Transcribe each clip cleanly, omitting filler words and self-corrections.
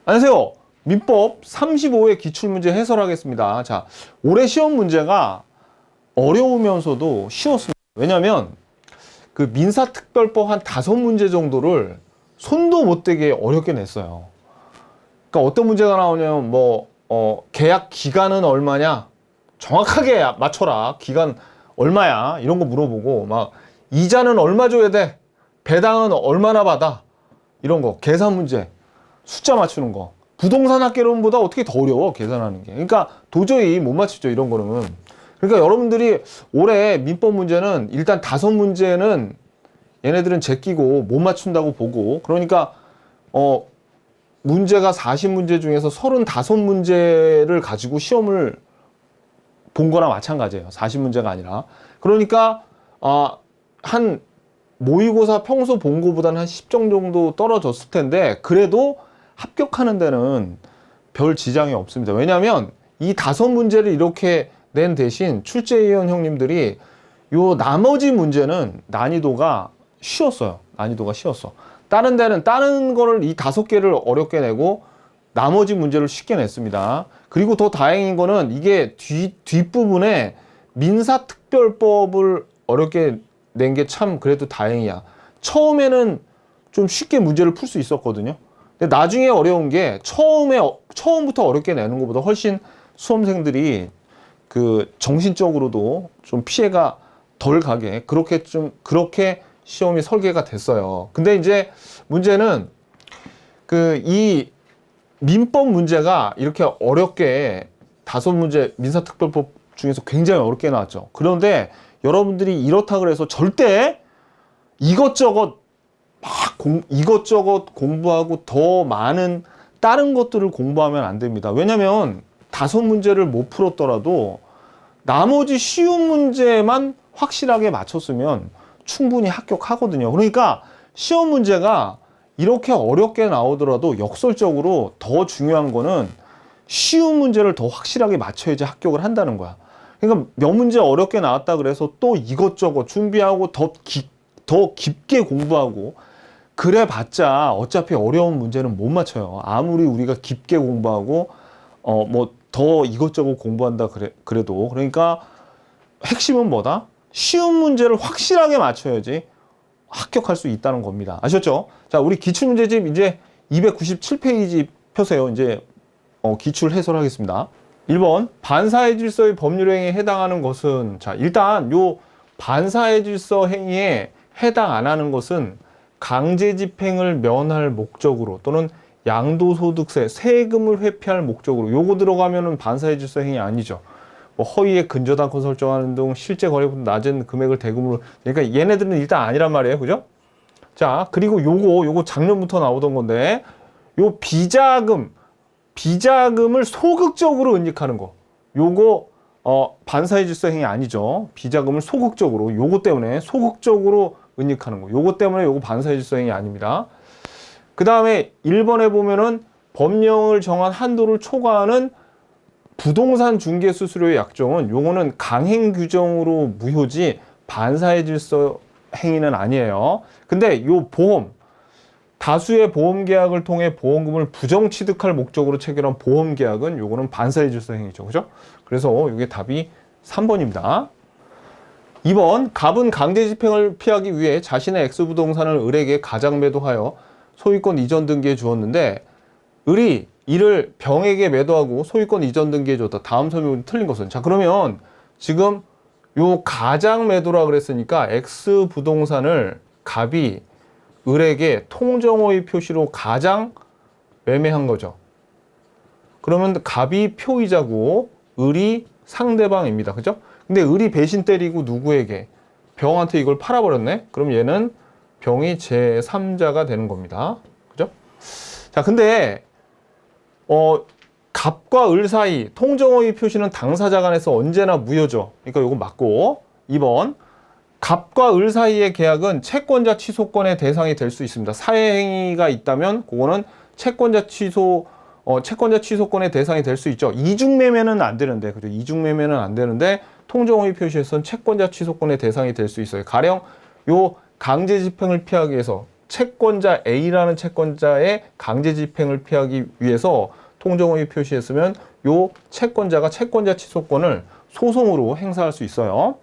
안녕하세요. 민법 35회 기출문제 해설하겠습니다. 자, 올해 시험 문제가 어려우면서도 쉬웠습니다. 왜냐면 그 민사특별법 한 5문제 정도를 손도 못 대게 어렵게 냈어요. 그러니까 어떤 문제가 나오냐면 계약 기간은 얼마냐? 정확하게 맞춰라. 기간 얼마야? 이런 거 물어보고 막 이자는 얼마 줘야 돼? 배당은 얼마나 받아? 이런 거 계산 문제. 숫자 맞추는 거. 부동산 학개론보다 어떻게 더 어려워, 계산하는 게. 그러니까 도저히 못 맞추죠, 이런 거는. 그러니까 여러분들이 올해 민법 문제는 일단 5문제는 얘네들은 제끼고 못 맞춘다고 보고, 그러니까 문제가 40문제 중에서 35문제를 가지고 시험을 본 거나 마찬가지예요. 40문제가 아니라. 그러니까 한 모의고사 평소 본 거보다는 한 10점 정도 떨어졌을 텐데, 그래도 합격하는 데는 별 지장이 없습니다. 왜냐하면 이 5문제를 이렇게 낸 대신 출제위원 형님들이 요 나머지 문제는 난이도가 쉬웠어요. 난이도가 쉬웠어. 다른 데는 다른 거를 이 5개를 어렵게 내고 나머지 문제를 쉽게 냈습니다. 그리고 더 다행인 거는 이게 뒷부분에 민사특별법을 어렵게 낸 게 참 그래도 다행이야. 처음에는 좀 쉽게 문제를 풀 수 있었거든요. 근데 나중에 어려운 게 처음부터 어렵게 내는 것보다 훨씬 수험생들이 그 정신적으로도 좀 피해가 덜 가게 그렇게 시험이 설계가 됐어요. 근데 이제 문제는 이 민법 문제가 이렇게 어렵게 5문제 민사특별법 중에서 굉장히 어렵게 나왔죠. 그런데 여러분들이 이렇다 그래서 절대 이것저것 공부하고 더 많은 다른 것들을 공부하면 안 됩니다. 왜냐면 5문제를 못 풀었더라도 나머지 쉬운 문제만 확실하게 맞췄으면 충분히 합격하거든요. 그러니까 시험 문제가 이렇게 어렵게 나오더라도 역설적으로 더 중요한 거는 쉬운 문제를 더 확실하게 맞춰야지 합격을 한다는 거야. 그러니까 몇 문제 어렵게 나왔다 그래서 또 이것저것 준비하고 더 깊게 공부하고 그래 봤자 어차피 어려운 문제는 못 맞춰요. 아무리 우리가 깊게 공부하고 더 이것저것 공부한다 그래도. 그러니까 핵심은 뭐다? 쉬운 문제를 확실하게 맞춰야지 합격할 수 있다는 겁니다. 아셨죠? 자, 우리 기출문제집 이제 297페이지 펴세요. 이제 기출 해설하겠습니다. 1번 반사회 질서의 법률 행위에 해당하는 것은, 자, 일단 요 반사회 질서 행위에 해당 안 하는 것은 강제 집행을 면할 목적으로 또는 양도소득세, 세금을 회피할 목적으로, 요거 들어가면은 반사회 질서 행위 아니죠. 허위에 근저당 않고 설정하는 등 실제 거래보다 낮은 금액을 대금으로, 그러니까 얘네들은 일단 아니란 말이에요. 그죠? 자, 그리고 요거 작년부터 나오던 건데, 요 비자금을 소극적으로 은닉하는 거. 요거 반사회 질서 행위 아니죠. 비자금을 소극적으로, 요거 때문에 소극적으로 은닉하는 거. 요거 때문에 요거 반사회 질서 행위 아닙니다. 그 다음에 1번에 보면은 법령을 정한 한도를 초과하는 부동산 중개 수수료의 약정은, 요거는 강행 규정으로 무효지 반사회 질서 행위는 아니에요. 근데 요 다수의 보험 계약을 통해 보험금을 부정 취득할 목적으로 체결한 보험 계약은 요거는 반사회 질서 행위죠. 그죠? 그래서 이게 답이 3번입니다. 2번 갑은 강제 집행을 피하기 위해 자신의 X부동산을 을에게 가장 매도하여 소유권 이전 등기해 주었는데, 을이 이를 병에게 매도하고 소유권 이전 등기해 줬다. 다음 설명은 틀린 것은, 자, 그러면 지금 요 가장 매도라 그랬으니까 X부동산을 갑이 을에게 통정호의 표시로 가장 매매한 거죠. 그러면 갑이 표의자고 을이 상대방입니다. 그죠? 근데 을이 배신 때리고 누구에게? 병한테 이걸 팔아버렸네? 그럼 얘는 병이 제3자가 되는 겁니다. 그죠? 자, 근데 갑과 을 사이 통정호의 표시는 당사자 간에서 언제나 무효죠. 그러니까 이거 맞고. 2번 갑과 을 사이의 계약은 채권자 취소권의 대상이 될 수 있습니다. 사회행위가 있다면 그거는 채권자 취소권의 대상이 될 수 있죠. 이중매매는 안 되는데, 그죠? 이중매매는 안 되는데 통정호의 표시에서는 채권자 취소권의 대상이 될 수 있어요. 가령 요 강제 집행을 피하기 위해서 채권자 A라는 채권자의 강제 집행을 피하기 위해서 통정의 표시했으면 요 채권자가 채권자 취소권을 소송으로 행사할 수 있어요.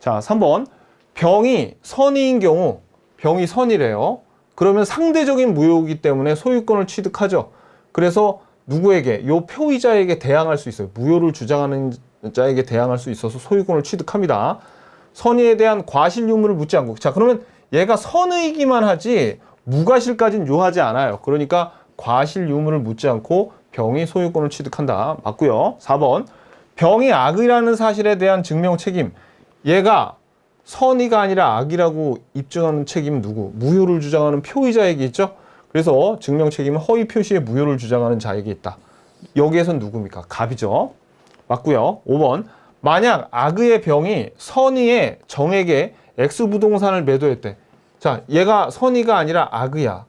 자, 3번. 병이 선의인 경우, 병이 선이래요. 그러면 상대적인 무효이기 때문에 소유권을 취득하죠. 그래서 누구에게? 요 표의자에게 대항할 수 있어요. 무효를 주장하는 자에게 대항할 수 있어서 소유권을 취득합니다. 선의에 대한 과실 유무를 묻지 않고. 자, 그러면 얘가 선의이기만 하지 무과실까지는 요하지 않아요. 그러니까 과실 유무를 묻지 않고 병이 소유권을 취득한다. 맞고요. 4번. 병이 악이라는 사실에 대한 증명 책임. 얘가 선의가 아니라 악이라고 입증하는 책임은 누구? 무효를 주장하는 표의자에게 있죠. 그래서 증명 책임은 허위 표시에 무효를 주장하는 자에게 있다. 여기에선 누굽니까? 갑이죠. 맞고요. 5번. 만약 악의 병이 선의의 정에게 X부동산을 매도했대. 자, 얘가 선의가 아니라 악의야.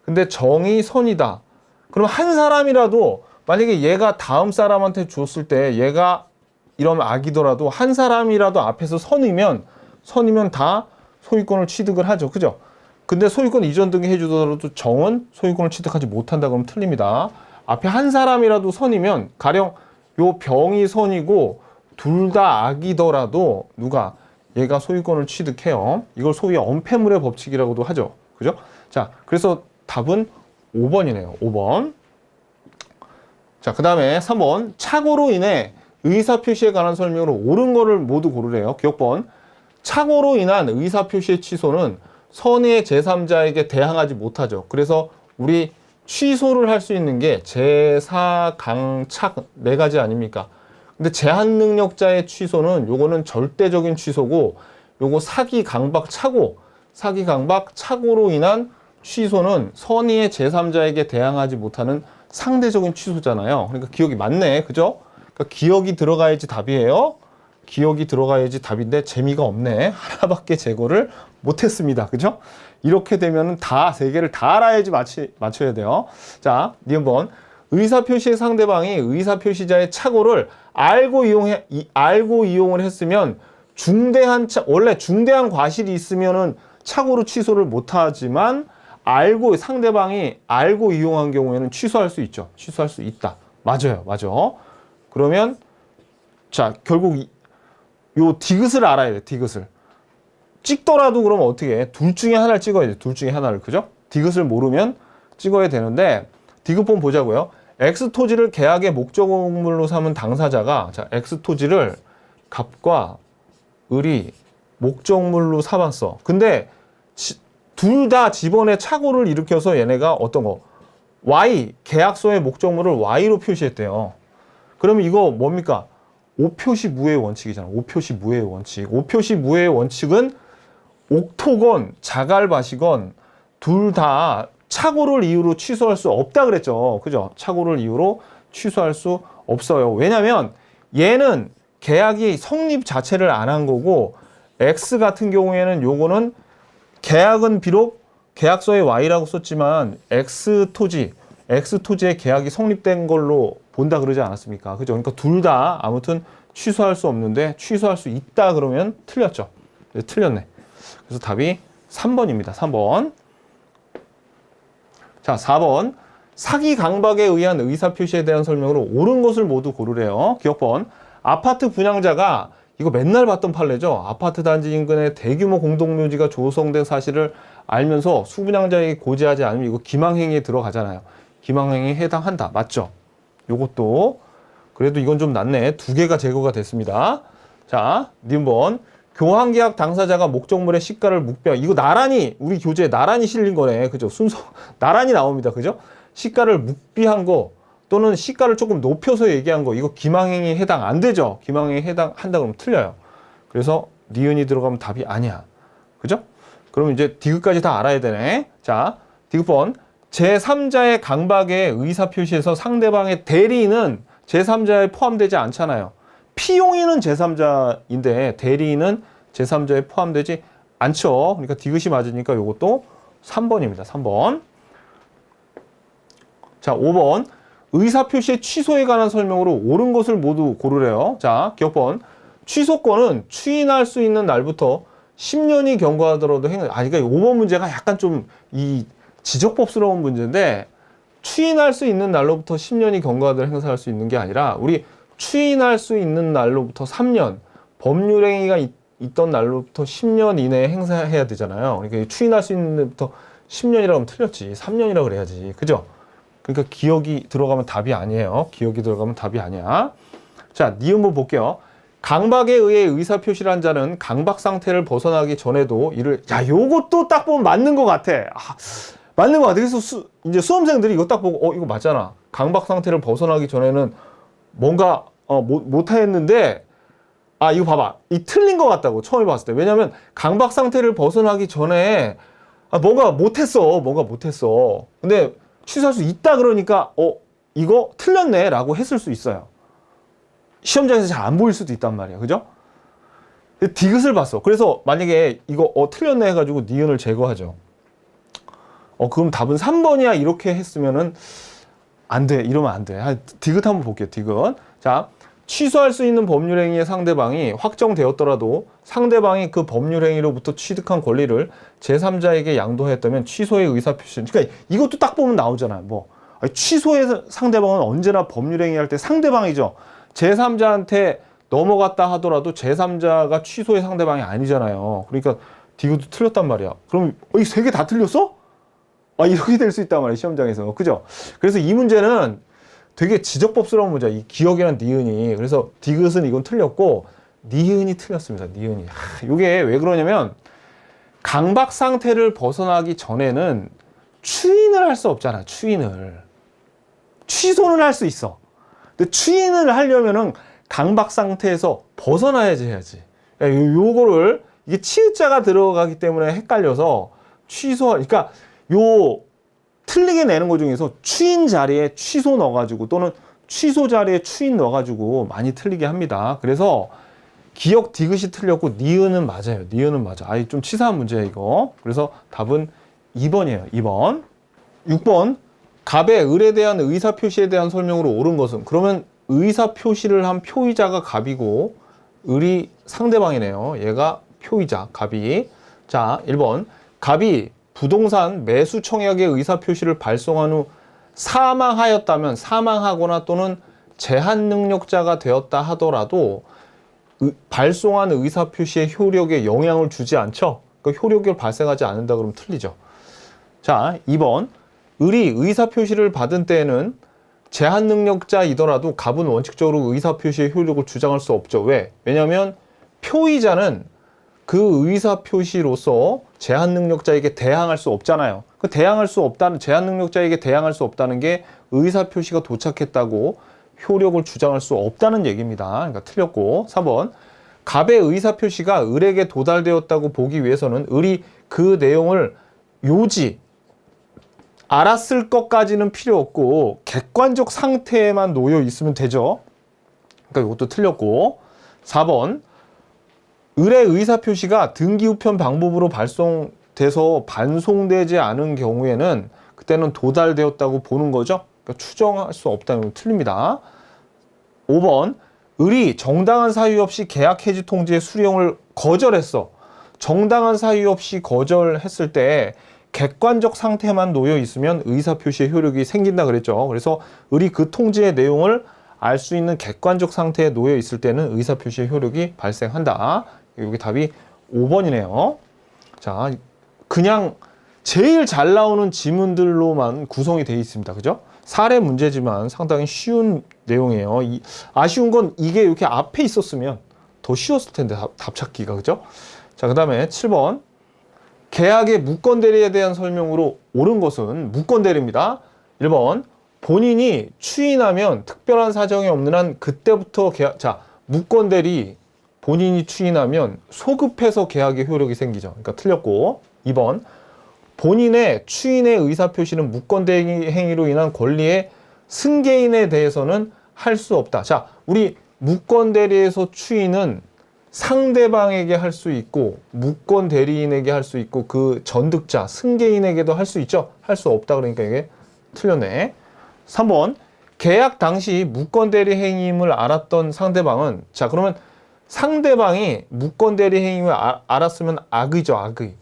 근데 정이 선이다. 그럼 한 사람이라도 만약에 얘가 다음 사람한테 줬을 때 얘가 이러면 악이더라도 한 사람이라도 앞에서 선이면 다 소유권을 취득을 하죠. 그죠? 근데 소유권 이전 등기 해주더라도 정은 소유권을 취득하지 못한다 그러면 틀립니다. 앞에 한 사람이라도 선이면 가령 요 병이 선이고 둘 다 악이더라도 누가? 얘가 소유권을 취득해요. 이걸 소위 엄폐물의 법칙이라고도 하죠. 그죠? 자, 그래서 답은 5번이네요. 5번. 자, 그 다음에 3번. 착오로 인해 의사표시에 관한 설명으로 옳은 거를 모두 고르래요. 기억번. 착오로 인한 의사표시의 취소는 선의의 제3자에게 대항하지 못하죠. 그래서 우리 취소를 할 수 있는 게 제사, 강, 착 네 가지 아닙니까? 근데 제한 능력자의 취소는 요거는 절대적인 취소고 요거 사기, 강박, 착오, 사기, 강박, 착오로 인한 취소는 선의의 제3자에게 대항하지 못하는 상대적인 취소잖아요. 그러니까 기억이 맞네. 그죠? 그러니까 기억이 들어가야지 답이에요. 기억이 들어가야지 답인데 재미가 없네. 하나밖에 제거를 못했습니다. 그죠? 이렇게 되면 다 세 개를 다 알아야지 맞춰야 돼요. 자, 니은번. 의사표시의 상대방이 의사표시자의 착오를 알고 이용을 했으면 원래 중대한 과실이 있으면은 착오로 취소를 못하지만 상대방이 알고 이용한 경우에는 취소할 수 있죠. 취소할 수 있다. 맞아요. 맞아. 그러면 자, 결국 요 디귿을 알아야 돼. 디귿을. 찍더라도 그러면 어떻게 해? 둘 중에 하나를 찍어야 돼. 둘 중에 하나를. 그죠? 디귿을 모르면 찍어야 되는데 디귿본 보자고요. X토지를 계약의 목적물로 삼은 당사자가 자, X토지를 갑과 을이 목적물로 삼았어. 근데 둘 다 집원의 착오를 일으켜서 얘네가 어떤 거? Y, 계약서의 목적물을 Y로 표시했대요. 그러면 이거 뭡니까? 오표시 무효의 원칙이잖아. 오표시 무효의 원칙. 오표시 무효의 원칙은 옥토건, 자갈밭이건 둘 다 착오를 이유로 취소할 수 없다 그랬죠. 그죠? 착오를 이유로 취소할 수 없어요. 왜냐면 얘는 계약이 성립 자체를 안 한 거고 X 같은 경우에는 요거는 계약은 비록 계약서에 Y라고 썼지만 X토지의 계약이 성립된 걸로 본다 그러지 않았습니까? 그죠? 그러니까 둘 다 아무튼 취소할 수 없는데 취소할 수 있다 그러면 틀렸죠. 네, 틀렸네. 그래서 답이 3번입니다. 3번. 자, 4번. 사기 강박에 의한 의사표시에 대한 설명으로 옳은 것을 모두 고르래요. 기억번. 아파트 분양자가 이거 맨날 봤던 판례죠. 아파트 단지 인근에 대규모 공동묘지가 조성된 사실을 알면서 수분양자에게 고지하지 않으면 이거 기망행위에 들어가잖아요. 기망행위에 해당한다. 맞죠? 요것도 그래도 이건 좀 낫네. 두 개가 제거가 됐습니다. 자, 님번. 교환계약 당사자가 목적물의 시가를 묵비한 이거 나란히 우리 교재에 나란히 실린 거네. 그죠? 순서 나란히 나옵니다. 그죠? 시가를 묵비한 거 또는 시가를 조금 높여서 얘기한 거 이거 기망행위에 해당 안 되죠? 기망행위에 해당한다 그러면 틀려요. 그래서 니은이 들어가면 답이 아니야. 그죠? 그럼 이제 디귿까지 다 알아야 되네. 자, 디귿번. 제3자의 강박에 의사표시에서 상대방의 대리인은 제3자에 포함되지 않잖아요. 피용인은 제3자인데 대리인은 제3자에 포함되지 않죠. 그러니까 디귿이 맞으니까 이것도 3번입니다. 3번. 자, 5번. 의사표시의 취소에 관한 설명으로 옳은 것을 모두 고르래요. 자, 기억번. 취소권은 추인할 수 있는 날부터 10년이 경과하더라도 그러니까 5번 문제가 약간 좀 이 지적법스러운 문제인데, 추인할 수 있는 날로부터 10년이 경과하도록 행사할 수 있는 게 아니라, 우리 추인할 수 있는 날로부터 3년, 법률행위가 있던 날로부터 10년 이내에 행사해야 되잖아요. 그러니까 추인할 수 있는 날부터 10년이라고 하면 틀렸지. 3년이라고 그래야지. 그죠? 그러니까 기억이 들어가면 답이 아니에요. 기억이 들어가면 답이 아니야. 자, 니은문 볼게요. 강박에 의해 의사표시를 한 자는 강박 상태를 벗어나기 전에도 이를, 야, 요것도 딱 보면 맞는 것 같아. 맞는 것 같아. 그래서 이제 수험생들이 이거 딱 보고, 이거 맞잖아. 강박 상태를 벗어나기 전에는 뭔가, 못했는데, 이거 봐봐. 이 틀린 것 같다고, 처음에 봤을 때. 왜냐면, 강박 상태를 벗어나기 전에, 뭔가 못했어. 근데, 취소할 수 있다 그러니까, 이거 틀렸네. 라고 했을 수 있어요. 시험장에서 잘 안 보일 수도 있단 말이야. 그죠? 디귿을 봤어. 그래서 만약에 이거 틀렸네 해가지고 니은을 제거하죠. 그럼 답은 3번이야. 이렇게 했으면은 안 돼. 이러면 안 돼. 디귿 한번 볼게요. 디귿. 자, 취소할 수 있는 법률행위의 상대방이 확정되었더라도 상대방이 그 법률행위로부터 취득한 권리를 제3자에게 양도하였다면 취소의 의사표시. 그러니까 이것도 딱 보면 나오잖아요. 취소의 상대방은 언제나 법률행위 할 때 상대방이죠. 제3자한테 넘어갔다 하더라도 제3자가 취소의 상대방이 아니잖아요. 그러니까 디귿도 틀렸단 말이야. 그럼 이 세 개 다 틀렸어? 이렇게 될 수 있단 말이야, 시험장에서. 그죠? 그래서 이 문제는 되게 지적법스러운 문제야. 이 기억이란 니은이. 그래서 디귿은 이건 틀렸고 니은이 틀렸습니다. 니은이. 이게 왜 그러냐면 강박 상태를 벗어나기 전에는 추인을 할 수 없잖아. 추인을. 취소는 할 수 있어. 근데 추인을 하려면은 강박 상태에서 벗어나야지 해야지. 요거를 이게 치읓자가 들어가기 때문에 헷갈려서 그러니까 요 틀리게 내는 것 중에서 추인 자리에 취소 넣어가지고 또는 취소 자리에 추인 넣어가지고 많이 틀리게 합니다. 그래서 기억 디귿이 틀렸고 니은은 맞아요. 니은은 맞아. 좀 치사한 문제야 이거. 그래서 답은 2번이에요. 2번. 6번. 갑의 을에 대한 의사표시에 대한 설명으로 옳은 것은, 그러면 의사표시를 한 표의자가 갑이고 을이 상대방이네요. 얘가 표의자, 갑이. 자, 1번. 갑이 부동산 매수 청약의 의사표시를 발송한 후 사망하였다면, 사망하거나 또는 제한 능력자가 되었다 하더라도 발송한 의사표시의 효력에 영향을 주지 않죠. 그러니까 효력이 발생하지 않는다 그러면 틀리죠. 자, 2번. 을이 의사표시를 받은 때에는 제한 능력자이더라도 갑은 원칙적으로 의사표시의 효력을 주장할 수 없죠. 왜? 왜냐하면 표의자는 그 의사표시로서 제한 능력자에게 대항할 수 없잖아요. 그 대항할 수 없다는, 제한 능력자에게 대항할 수 없다는 게 의사표시가 도착했다고 효력을 주장할 수 없다는 얘기입니다. 그러니까 틀렸고. 3번. 갑의 의사표시가 을에게 도달되었다고 보기 위해서는 을이 그 내용을 알았을 것까지는 필요 없고 객관적 상태에만 놓여 있으면 되죠. 그러니까 이것도 틀렸고. 4번. 을의 의사표시가 등기 우편 방법으로 발송돼서 반송되지 않은 경우에는 그때는 도달되었다고 보는 거죠. 그러니까 추정할 수 없다는 거 틀립니다. 5번. 을이 정당한 사유 없이 계약 해지 통지의 수령을 거절했어. 정당한 사유 없이 거절했을 때 객관적 상태만 놓여 있으면 의사표시의 효력이 생긴다 그랬죠. 그래서 을이 그 통지의 내용을 알 수 있는 객관적 상태에 놓여 있을 때는 의사표시의 효력이 발생한다. 여기 답이 5번이네요. 자, 그냥 제일 잘 나오는 지문들로만 구성이 되어 있습니다. 그죠? 사례 문제지만 상당히 쉬운 내용이에요. 아쉬운 건 이게 이렇게 앞에 있었으면 더 쉬웠을 텐데, 답 찾기가. 그죠? 자, 그 다음에 7번. 계약의 무건대리에 대한 설명으로 옳은 것은 무건대리입니다. 1번. 본인이 추인하면 특별한 사정이 없는 한 그때부터 자, 무건대리 본인이 추인하면 소급해서 계약의 효력이 생기죠. 그러니까 틀렸고. 2번. 본인의 추인의 의사표시는 무건대리 행위로 인한 권리의 승계인에 대해서는 할 수 없다. 자, 우리 무건대리에서 추인은 상대방에게 할 수 있고 무권 대리인에게 할 수 있고 그 전득자, 승계인에게도 할 수 있죠. 할 수 없다 그러니까 이게 틀렸네. 3번. 계약 당시 무권 대리 행위임을 알았던 상대방은, 자, 그러면 상대방이 무권 대리 행위를 알았으면 악의죠, 악의.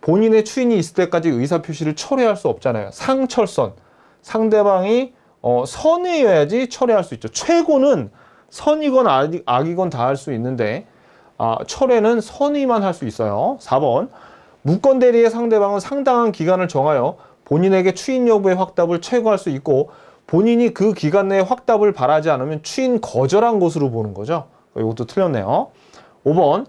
본인의 추인이 있을 때까지 의사표시를 철회할 수 없잖아요. 상철선. 상대방이 선이어야지 철회할 수 있죠. 최고는 선이건 악이건 다 할 수 있는데 철회는 선의만 할 수 있어요. 4번. 무권 대리의 상대방은 상당한 기간을 정하여 본인에게 추인 여부의 확답을 최고할 수 있고 본인이 그 기간 내에 확답을 바라지 않으면 추인 거절한 것으로 보는 거죠. 이것도 틀렸네요. 5번.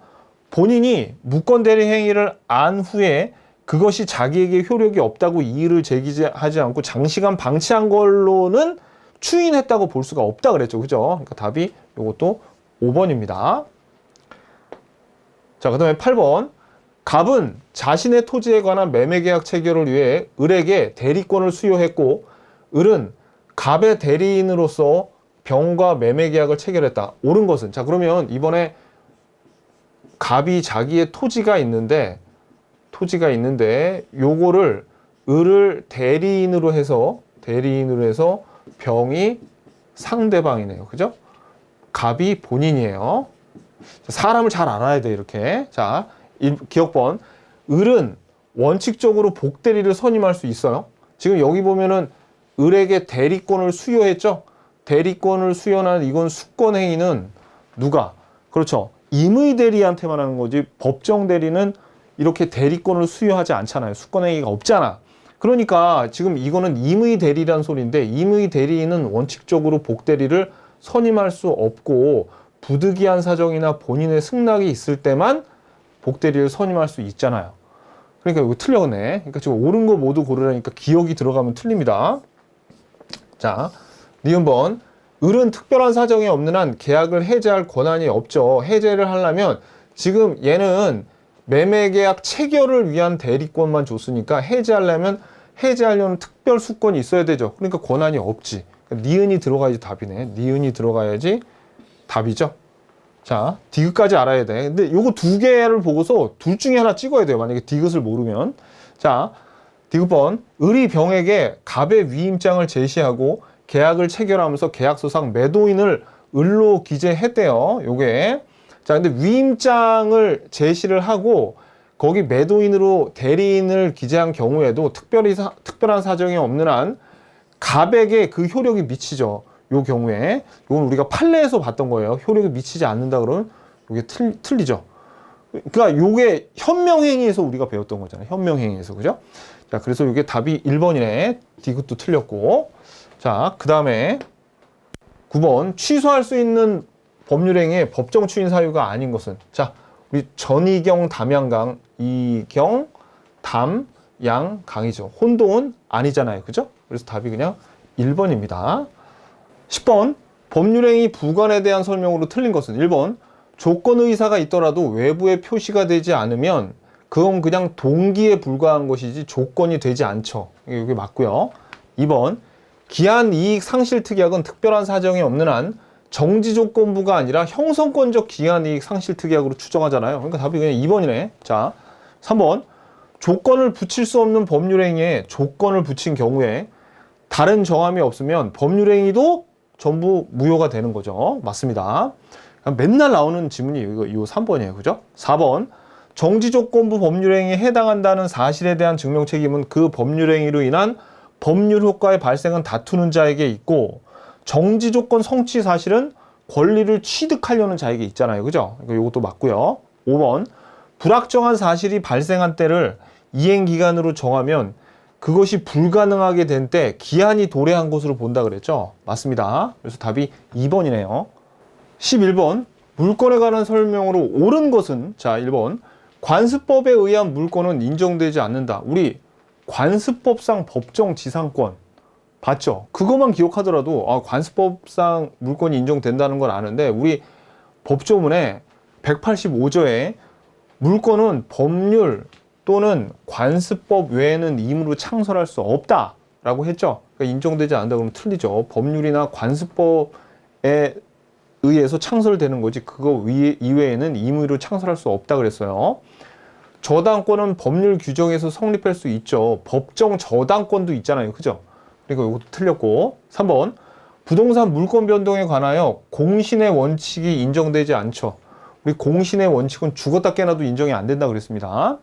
본인이 무권 대리 행위를 안 후에 그것이 자기에게 효력이 없다고 이의를 제기하지 않고 장시간 방치한 걸로는 추인했다고 볼 수가 없다 그랬죠. 그죠? 그러니까 답이 이것도 5번입니다. 자, 그 다음에 8번. 갑은 자신의 토지에 관한 매매계약 체결을 위해 을에게 대리권을 수여했고 을은 갑의 대리인으로서 병과 매매계약을 체결했다. 옳은 것은? 자, 그러면 이번에 갑이 자기의 토지가 있는데 요거를 을을 대리인으로 해서 병이 상대방이네요. 그죠? 갑이 본인이에요. 사람을 잘 알아야 돼, 이렇게. 자, 기억번. 을은 원칙적으로 복대리를 선임할 수 있어요. 지금 여기 보면은 을에게 대리권을 수여했죠? 대리권을 수여한 이건 수권행위는 누가? 그렇죠. 임의 대리한테만 하는 거지 법정 대리는 이렇게 대리권을 수여하지 않잖아요. 수권행위가 없잖아. 그러니까 지금 이거는 임의 대리란 소리인데 임의 대리인은 원칙적으로 복대리를 선임할 수 없고 부득이한 사정이나 본인의 승낙이 있을 때만 복대리를 선임할 수 있잖아요. 그러니까 이거 틀렸네. 그러니까 지금 옳은 거 모두 고르라니까 기억이 들어가면 틀립니다. 자, 니은번. 을은 특별한 사정이 없는 한 계약을 해제할 권한이 없죠. 해제를 하려면 지금 얘는 매매계약 체결을 위한 대리권만 줬으니까 해제하려면 해제하려는 특별 수권이 있어야 되죠. 그러니까 권한이 없지. 그러니까 니은이 들어가야지 답이네. 니은이 들어가야지 답이죠. 자, 디귿까지 알아야 돼. 근데 요거 두 개를 보고서 둘 중에 하나 찍어야 돼요. 만약에 디귿을 모르면. 자, 디귿번. 을이 병에게 갑의 위임장을 제시하고 계약을 체결하면서 계약서상 매도인을 을로 기재했대요. 요게. 자, 근데 위임장을 제시를 하고 거기 매도인으로 대리인을 기재한 경우에도 특별한 사정이 없는 한 갑에게 그 효력이 미치죠. 요 경우에. 이건 우리가 판례에서 봤던 거예요. 효력이 미치지 않는다 그러면 요게 틀리죠. 그러니까 요게 현명행위에서 우리가 배웠던 거잖아요. 현명행위에서. 그죠? 자, 그래서 요게 답이 1번이네. 디귿도 틀렸고. 자, 그 다음에 9번. 취소할 수 있는 법률행위의 법정 추인 사유가 아닌 것은? 자, 우리 전이경, 담양강, 이경, 담, 양, 강이죠. 혼동은 아니잖아요. 그죠? 그래서 답이 그냥 1번입니다. 10번. 법률행위 부관에 대한 설명으로 틀린 것은? 1번. 조건의사가 있더라도 외부에 표시가 되지 않으면 그건 그냥 동기에 불과한 것이지 조건이 되지 않죠. 이게 맞고요. 2번. 기한이익 상실특약은 특별한 사정이 없는 한 정지조건부가 아니라 형성권적 기한이익 상실특약으로 추정하잖아요. 그러니까 답이 그냥 2번이네. 자, 3번. 조건을 붙일 수 없는 법률행위에 조건을 붙인 경우에 다른 정함이 없으면 법률행위도 전부 무효가 되는 거죠. 맞습니다. 맨날 나오는 지문이 이거 3번이에요. 그죠? 4번. 정지조건부 법률행위에 해당한다는 사실에 대한 증명책임은 그 법률행위로 인한 법률 효과의 발생은 다투는 자에게 있고 정지조건 성취 사실은 권리를 취득하려는 자에게 있잖아요. 그죠? 이것도 맞고요. 5번. 불확정한 사실이 발생한 때를 이행기간으로 정하면 그것이 불가능하게 된 때 기한이 도래한 것으로 본다 그랬죠? 맞습니다. 그래서 답이 2번이네요. 11번. 물권에 관한 설명으로 옳은 것은? 자, 1번. 관습법에 의한 물권은 인정되지 않는다. 우리 관습법상 법정 지상권 봤죠? 그것만 기억하더라도 관습법상 물권이 인정된다는 건 아는데 우리 법조문에 185조에 물권은 법률 또는 관습법 외에는 임의로 창설할 수 없다라고 했죠. 그러니까 인정되지 않는다 그러면 틀리죠. 법률이나 관습법에 의해서 창설되는 거지 그거 이외에는 임의로 창설할 수 없다 그랬어요. 저당권은 법률 규정에서 성립할 수 있죠. 법정 저당권도 있잖아요. 그죠? 그러니까 이것도 틀렸고. 3번. 부동산 물권 변동에 관하여 공신의 원칙이 인정되지 않죠. 우리 공신의 원칙은 죽었다 깨나도 인정이 안 된다 그랬습니다.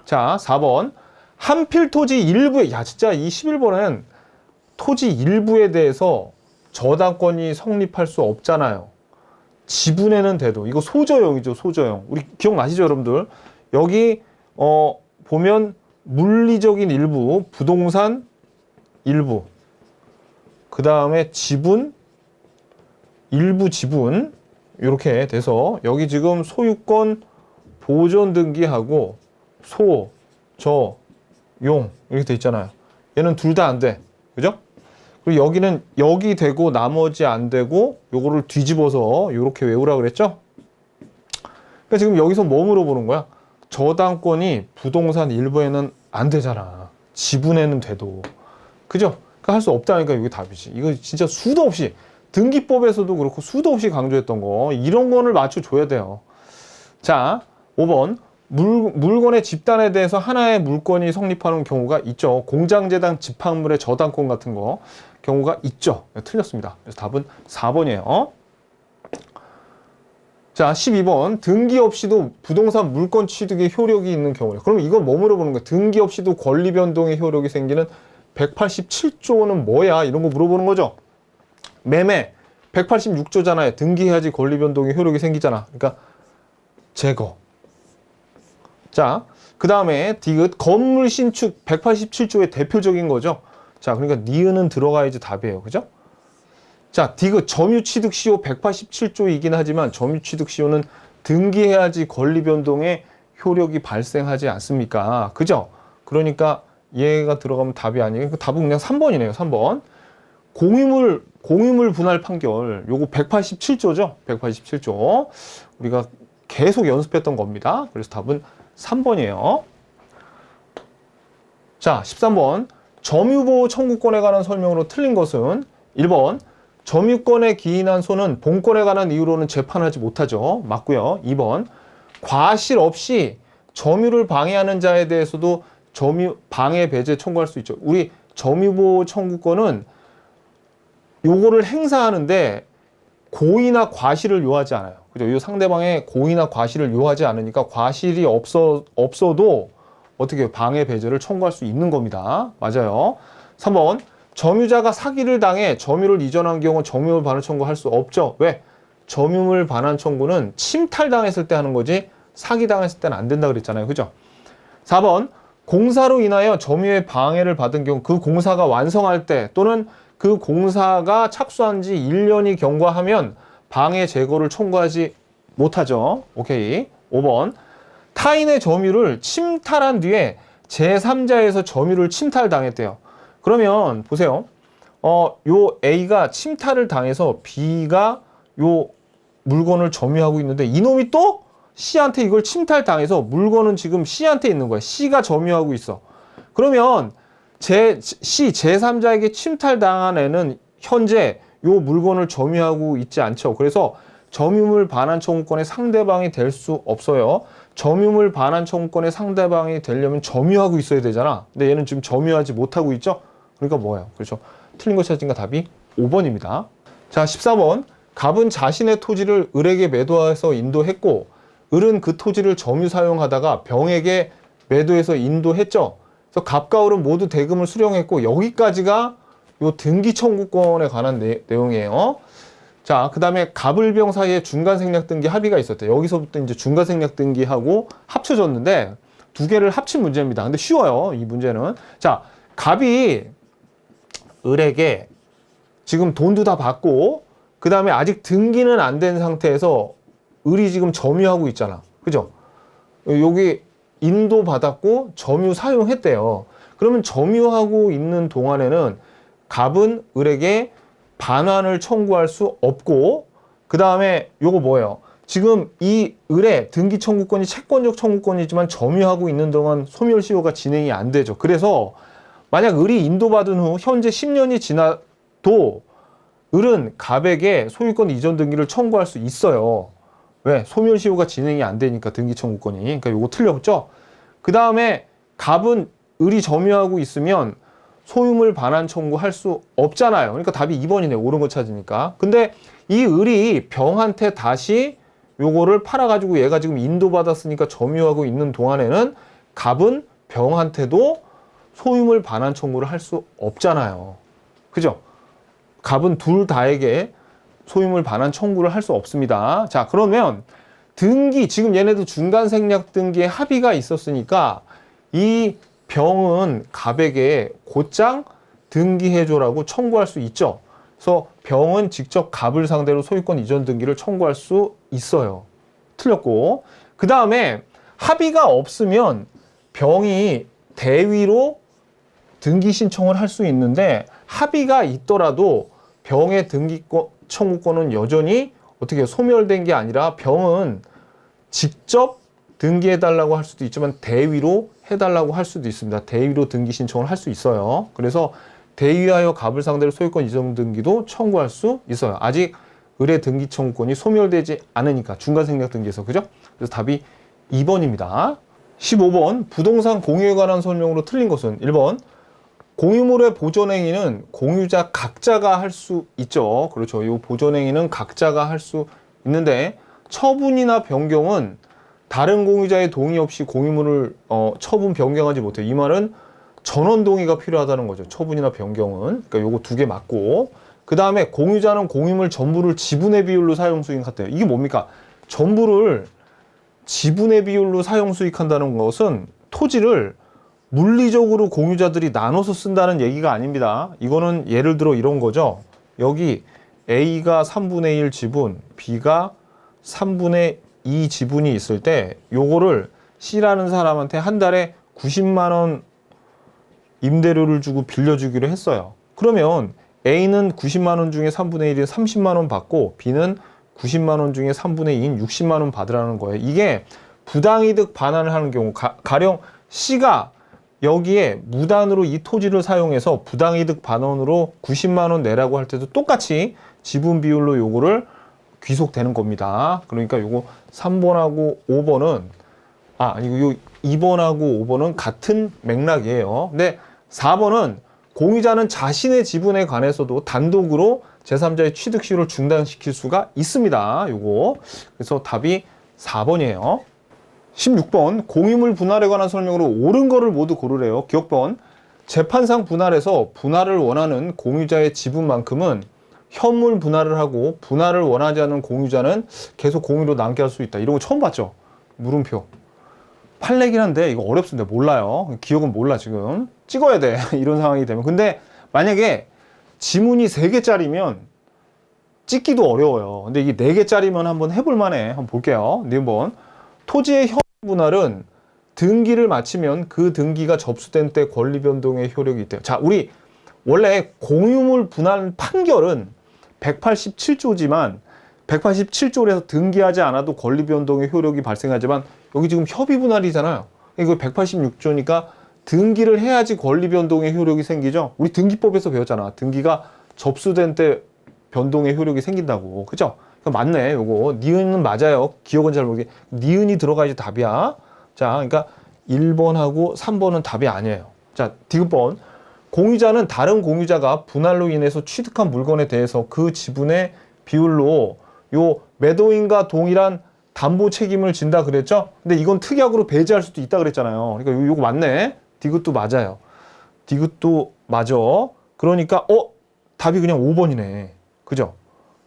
자, 4번. 한필 토지 일부에, 야, 진짜 이 11번은 토지 일부에 대해서 저당권이 성립할 수 없잖아요. 지분에는 돼도. 이거 소저용이죠, 소저용. 우리 기억나시죠, 여러분들? 여기, 보면 물리적인 일부, 부동산 일부, 그 다음에 지분, 일부 지분, 이렇게 돼서 여기 지금 소유권 보존 등기하고 소, 저, 용 이렇게 돼 있잖아요. 얘는 둘 다 안 돼. 그죠? 그리고 여기는 여기 되고 나머지 안 되고 요거를 뒤집어서 이렇게 외우라 그랬죠? 그러니까 지금 여기서 뭐 물어보는 거야? 저당권이 부동산 일부에는 안 되잖아. 지분에는 돼도. 그죠? 그러니까 할 수 없다니까 이게 답이지. 이거 진짜 수도 없이 등기법에서도 그렇고 수도 없이 강조했던 거. 이런 거를 맞춰줘야 돼요. 자, 5번. 물건의 집단에 대해서 하나의 물건이 성립하는 경우가 있죠. 공장재당 집합물의 저당권 같은 거 경우가 있죠. 틀렸습니다. 그래서 답은 4번이에요. 자, 12번. 등기 없이도 부동산 물건 취득의 효력이 있는 경우에. 그럼 이건 뭐 물어보는 거야? 등기 없이도 권리 변동의 효력이 생기는 187조는 뭐야? 이런 거 물어보는 거죠. 매매 186조잖아요. 등기해야지 권리 변동의 효력이 생기잖아. 그러니까 제거. 자, 그 다음에 디귿 건물 신축 187조의 대표적인 거죠. 자, 그러니까 니은은 들어가야지 답이에요. 그죠? 자, 디귿 점유취득시효 187조이긴 하지만 점유취득시효는 등기해야지 권리 변동의 효력이 발생하지 않습니까? 그죠? 그러니까 얘가 들어가면 답이 아니에요. 그 답은 그냥 3번이네요. 3번. 공유물 분할 판결. 요거 187조죠. 187조. 우리가 계속 연습했던 겁니다. 그래서 답은 3번이에요. 자, 13번. 점유보호 청구권에 관한 설명으로 틀린 것은 1번. 점유권에 기인한 소는 본권에 관한 이유로는 재판하지 못하죠. 맞고요. 2번. 과실 없이 점유를 방해하는 자에 대해서도 점유 방해 배제 청구할 수 있죠. 우리 점유보호 청구권은 요거를 행사하는데 고의나 과실을 요하지 않아요. 그죠? 이 상대방의 고의나 과실을 요하지 않으니까 과실이 없어도 어떻게 방해 배제를 청구할 수 있는 겁니다. 맞아요. 3번. 점유자가 사기를 당해 점유를 이전한 경우 점유물 반환 청구할 수 없죠. 왜? 점유물 반환 청구는 침탈당했을 때 하는 거지 사기당했을 때는 안 된다 그랬잖아요. 그죠? 4번. 공사로 인하여 점유의 방해를 받은 경우 그 공사가 완성할 때 또는 그 공사가 착수한 지 1년이 경과하면 방해 제거를 청구하지 못하죠. 오케이. 5번. 타인의 점유를 침탈한 뒤에 제3자에서 점유를 침탈당했대요. 그러면 보세요. 요 A가 침탈을 당해서 B가 요 물건을 점유하고 있는데 이놈이 또 C한테 이걸 침탈당해서 물건은 지금 C한테 있는 거야. C가 점유하고 있어. 그러면 C, 제3자에게 침탈당한 애는 현재 요 물건을 점유하고 있지 않죠. 그래서 점유물 반환 청구권의 상대방이 될 수 없어요. 점유물 반환 청구권의 상대방이 되려면 점유하고 있어야 되잖아. 근데 얘는 지금 점유하지 못하고 있죠. 그러니까 뭐예요? 그렇죠. 틀린 거 찾으니까 답이 5번입니다. 자, 14번. 갑은 자신의 토지를 을에게 매도해서 인도했고 을은 그 토지를 점유 사용하다가 병에게 매도해서 인도했죠. 그래서 갑과 을은 모두 대금을 수령했고 여기까지가 요 등기 청구권에 관한 내용이에요. 자, 그 다음에 갑을병 사이에 중간생략 등기 합의가 있었대요. 여기서부터 이제 중간생략 등기하고 합쳐졌는데 두 개를 합친 문제입니다. 근데 쉬워요, 이 문제는. 자, 갑이 을에게 지금 돈도 다 받고 그 다음에 아직 등기는 안 된 상태에서 을이 지금 점유하고 있잖아. 그죠? 여기 인도 받았고 점유 사용했대요. 그러면 점유하고 있는 동안에는 갑은 을에게 반환을 청구할 수 없고 그 다음에 요거 뭐예요? 지금 이 을의 등기 청구권이 채권적 청구권이지만 점유하고 있는 동안 소멸시효가 진행이 안 되죠. 그래서 만약 을이 인도받은 후 현재 10년이 지나도 을은 갑에게 소유권 이전 등기를 청구할 수 있어요. 왜? 소멸시효가 진행이 안 되니까 등기 청구권이. 그러니까 요거 틀렸죠? 그 다음에 갑은 을이 점유하고 있으면 소유물 반환 청구할 수 없잖아요. 그러니까 답이 2번이네. 옳은 거 찾으니까. 근데 이 을이 병한테 다시 요거를 팔아가지고 얘가 지금 인도받았으니까 점유하고 있는 동안에는 갑은 병한테도 소유물 반환 청구를 할 수 없잖아요. 그죠? 갑은 둘 다에게 소유물 반환 청구를 할 수 없습니다. 자, 그러면 등기, 지금 얘네도 중간 생략 등기에 합의가 있었으니까 이 병은 갑에게 곧장 등기해줘라고 청구할 수 있죠. 그래서 병은 직접 갑을 상대로 소유권 이전 등기를 청구할 수 있어요. 틀렸고. 그 다음에 합의가 없으면 병이 대위로 등기 신청을 할 수 있는데 합의가 있더라도 병의 등기 청구권은 여전히 어떻게 소멸된 게 아니라 병은 직접 등기해달라고 할 수도 있지만 대위로 해달라고 할 수도 있습니다. 대위로 등기 신청을 할 수 있어요. 그래서 대위하여 갑을 상대로 소유권 이전 등기도 청구할 수 있어요. 아직 의뢰 등기 청구권이 소멸되지 않으니까 중간 생략 등기에서. 그죠? 그래서 답이 2번입니다. 15번 부동산 공유에 관한 설명으로 틀린 것은 1번 공유물의 보존행위는 공유자 각자가 할 수 있죠. 그렇죠. 이 보존행위는 각자가 할 수 있는데 처분이나 변경은 다른 공유자의 동의 없이 공유물을 처분 변경하지 못해요. 이 말은 전원 동의가 필요하다는 거죠. 처분이나 변경은. 그러니까 요거 두 개 맞고. 그 다음에 공유자는 공유물 전부를 지분의 비율로 사용 수익한대요. 이게 뭡니까? 전부를 지분의 비율로 사용 수익한다는 것은 토지를 물리적으로 공유자들이 나눠서 쓴다는 얘기가 아닙니다. 이거는 예를 들어 이런 거죠. 여기 A가 3분의 1 지분, B가 3분의 2 지분이 있을 때 요거를 C라는 사람한테 한 달에 90만 원 임대료를 주고 빌려주기로 했어요. 그러면 A는 90만 원 중에 3분의 1인 30만 원 받고 B는 90만 원 중에 3분의 2인 60만 원 받으라는 거예요. 이게 부당이득 반환을 하는 경우 가령 C가 여기에 무단으로 이 토지를 사용해서 부당이득 반환으로 90만 원 내라고 할 때도 똑같이 지분 비율로 요거를 귀속되는 겁니다. 그러니까 요거 3번하고 5번은 요 2번하고 5번은 같은 맥락이에요. 근데 4번은 공유자는 자신의 지분에 관해서도 단독으로 제3자의 취득 시효를 중단시킬 수가 있습니다. 요거. 그래서 답이 4번이에요. 16번 공유물 분할에 관한 설명으로 옳은 거를 모두 고르래요. 기억번 재판상 분할에서 분할을 원하는 공유자의 지분만큼은 현물 분할을 하고 분할을 원하지 않는 공유자는 계속 공유로 남게 할 수 있다. 이런 거 처음 봤죠? 물음표. 판례긴 한데 이거 어렵습니다. 몰라요. 기억은 몰라 지금. 찍어야 돼. 이런 상황이 되면. 근데 만약에 지문이 3개짜리면 찍기도 어려워요. 근데 이게 4개짜리면 한번 해볼 만해. 한번 볼게요. 네 번. 토지의 현 분할은 등기를 마치면 그 등기가 접수된 때 권리 변동의 효력이 있대요. 자, 우리 원래 공유물 분할 판결은 187조지만 187조에서 등기하지 않아도 권리 변동의 효력이 발생하지만 여기 지금 협의 분할이잖아요. 이거 186조니까 등기를 해야지 권리 변동의 효력이 생기죠. 우리 등기법에서 배웠잖아. 등기가 접수된 때 변동의 효력이 생긴다고. 그죠? 맞네, 요거. 니은은 맞아요. 기억은 잘 모르게. 니은이 들어가야지 답이야. 자, 그러니까 1번하고 3번은 답이 아니에요. 자, 디귿번. 공유자는 다른 공유자가 분할로 인해서 취득한 물건에 대해서 그 지분의 비율로 요 매도인과 동일한 담보 책임을 진다 그랬죠? 근데 이건 특약으로 배제할 수도 있다 그랬잖아요. 그러니까 요거 맞네. 디귿도 맞아요. 디귿도 맞아. 그러니까 답이 그냥 5번이네. 그죠?